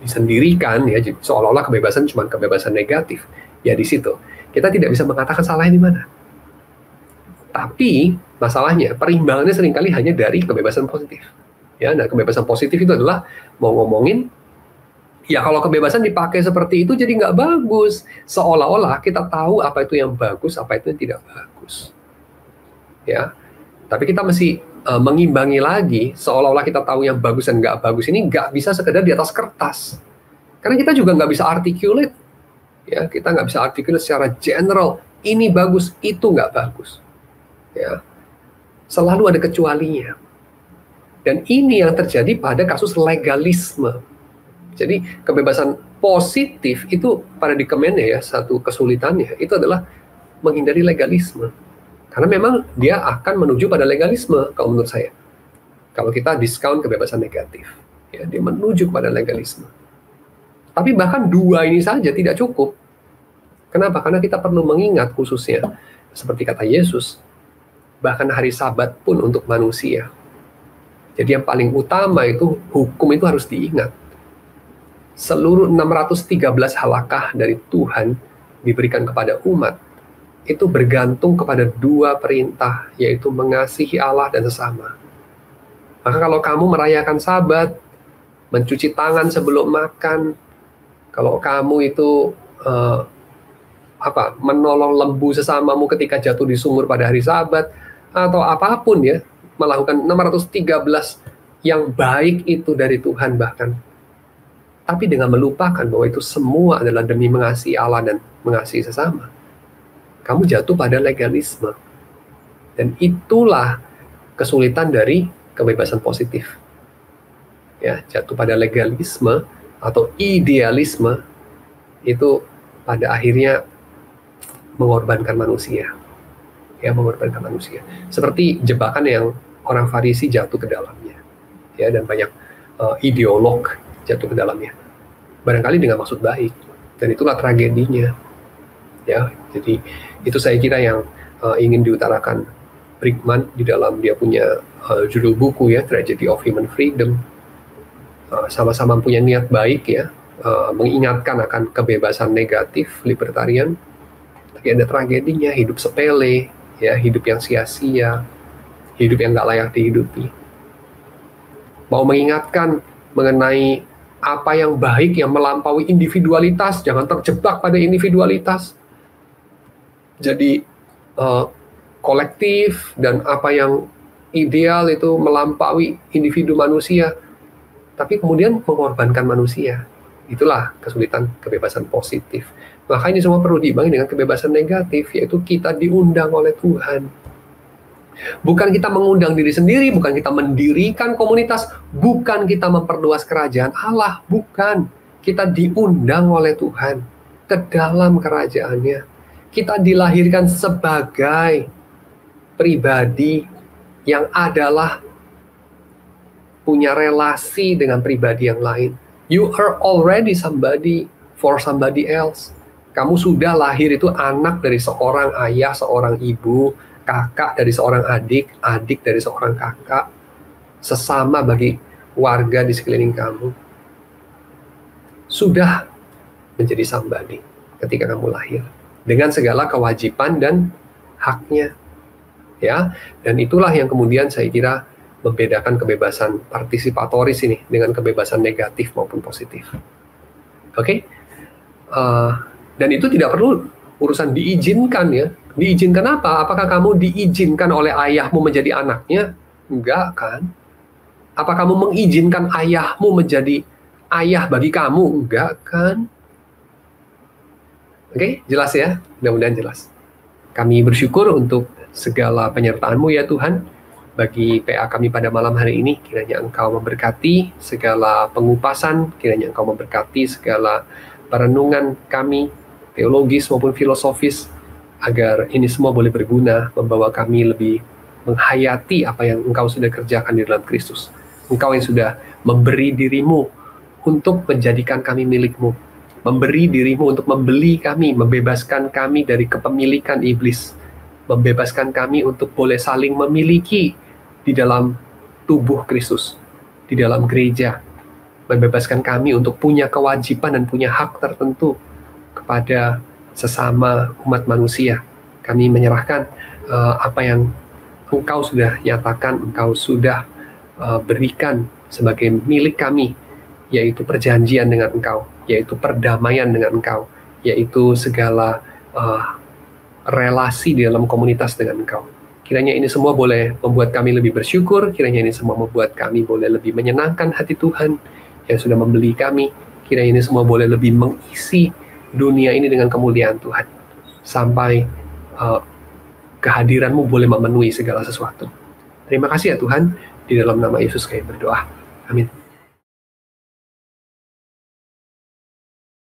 disendirikan ya, seolah-olah kebebasan cuma kebebasan negatif, ya di situ kita tidak bisa mengatakan salahnya di mana. Tapi masalahnya perimbangannya seringkali hanya dari kebebasan positif. Ya, nah kebebasan positif itu adalah mau ngomongin, ya kalau kebebasan dipakai seperti itu jadi nggak bagus. Seolah-olah kita tahu apa itu yang bagus, apa itu yang tidak bagus. Ya, tapi kita mesti mengimbangi lagi, seolah-olah kita tahu yang bagus dan nggak bagus ini nggak bisa sekedar di atas kertas. Karena kita juga nggak bisa articulate. Ya, kita nggak bisa articulate secara general, ini bagus, itu nggak bagus. Ya, selalu ada kecualinya. Dan ini yang terjadi pada kasus legalisme. Jadi kebebasan positif itu paradigmenya ya, satu kesulitannya itu adalah menghindari legalisme. Karena memang dia akan menuju pada legalisme kalau menurut saya. Kalau kita diskon kebebasan negatif, ya dia menuju pada legalisme. Tapi bahkan dua ini saja tidak cukup. Kenapa? Karena kita perlu mengingat khususnya seperti kata Yesus, bahkan hari Sabat pun untuk manusia. Jadi yang paling utama itu hukum itu harus diingat. Seluruh 613 halakah dari Tuhan diberikan kepada umat itu bergantung kepada dua perintah, yaitu mengasihi Allah dan sesama. Maka kalau kamu merayakan Sabat, mencuci tangan sebelum makan, kalau kamu itu menolong lembu sesamamu ketika jatuh di sumur pada hari Sabat, atau apapun ya, melakukan 613 yang baik itu dari Tuhan bahkan. Tapi dengan melupakan bahwa itu semua adalah demi mengasihi Allah dan mengasihi sesama, kamu jatuh pada legalisme. Dan itulah kesulitan dari kebebasan positif. Ya, jatuh pada legalisme atau idealisme itu pada akhirnya mengorbankan manusia. Ya, mengorbankan manusia. Seperti jebakan yang orang Farisi jatuh ke dalamnya, ya, dan banyak ideolog jatuh ke dalamnya, barangkali dengan maksud baik, dan itulah tragedinya, ya. Jadi itu saya kira yang ingin diutarakan Brickman di dalam dia punya judul buku ya, Tragedy of Human Freedom. Sama-sama punya niat baik ya, mengingatkan akan kebebasan negatif libertarian, tapi ada tragedinya, hidup sepele, ya, hidup yang sia-sia, hidup yang nggak layak dihidupi. Mau mengingatkan mengenai apa yang baik yang melampaui individualitas, jangan terjebak pada individualitas. Jadi kolektif dan apa yang ideal itu melampaui individu manusia, tapi kemudian mengorbankan manusia. Itulah kesulitan kebebasan positif. Maka ini semua perlu diimbangi dengan kebebasan negatif, yaitu kita diundang oleh Tuhan. Bukan kita mengundang diri sendiri, bukan kita mendirikan komunitas, bukan kita memperluas kerajaan Allah, bukan. Kita diundang oleh Tuhan ke dalam kerajaannya. Kita dilahirkan sebagai pribadi yang adalah punya relasi dengan pribadi yang lain. You are already somebody for somebody else. Kamu sudah lahir itu anak dari seorang ayah, seorang ibu, kakak dari seorang adik, adik dari seorang kakak, sesama bagi warga di sekeliling kamu. Sudah menjadi somebody ketika kamu lahir, dengan segala kewajiban dan haknya. Ya, dan itulah yang kemudian saya kira membedakan kebebasan partisipatoris ini dengan kebebasan negatif maupun positif. Oke? Dan itu tidak perlu urusan diizinkan ya. Diizinkan apa? Apakah kamu diizinkan oleh ayahmu menjadi anaknya? Enggak kan? Apa kamu mengizinkan ayahmu menjadi ayah bagi kamu? Enggak kan? Oke, jelas ya? Mudah-mudahan jelas. Kami bersyukur untuk segala penyertaan-Mu ya Tuhan, bagi PA kami pada malam hari ini. Kiranya Engkau memberkati segala pengupasan, kiranya Engkau memberkati segala perenungan kami, teologis maupun filosofis, agar ini semua boleh berguna, membawa kami lebih menghayati apa yang Engkau sudah kerjakan di dalam Kristus. Engkau yang sudah memberi diri-Mu untuk menjadikan kami milik-Mu, memberi diri-Mu untuk membeli kami, membebaskan kami dari kepemilikan iblis, membebaskan kami untuk boleh saling memiliki di dalam tubuh Kristus, di dalam gereja, membebaskan kami untuk punya kewajiban dan punya hak tertentu kepada sesama umat manusia. Kami menyerahkan apa yang Engkau sudah nyatakan, Engkau sudah berikan sebagai milik kami, yaitu perjanjian dengan Engkau, yaitu perdamaian dengan Engkau, yaitu segala relasi di dalam komunitas dengan Engkau. Kiranya ini semua boleh membuat kami lebih bersyukur, kiranya ini semua membuat kami boleh lebih menyenangkan hati Tuhan yang sudah membeli kami, kiranya ini semua boleh lebih mengisi dunia ini dengan kemuliaan Tuhan, sampai kehadiran-Mu boleh memenuhi segala sesuatu. Terima kasih ya Tuhan, di dalam nama Yesus kami berdoa. Amin.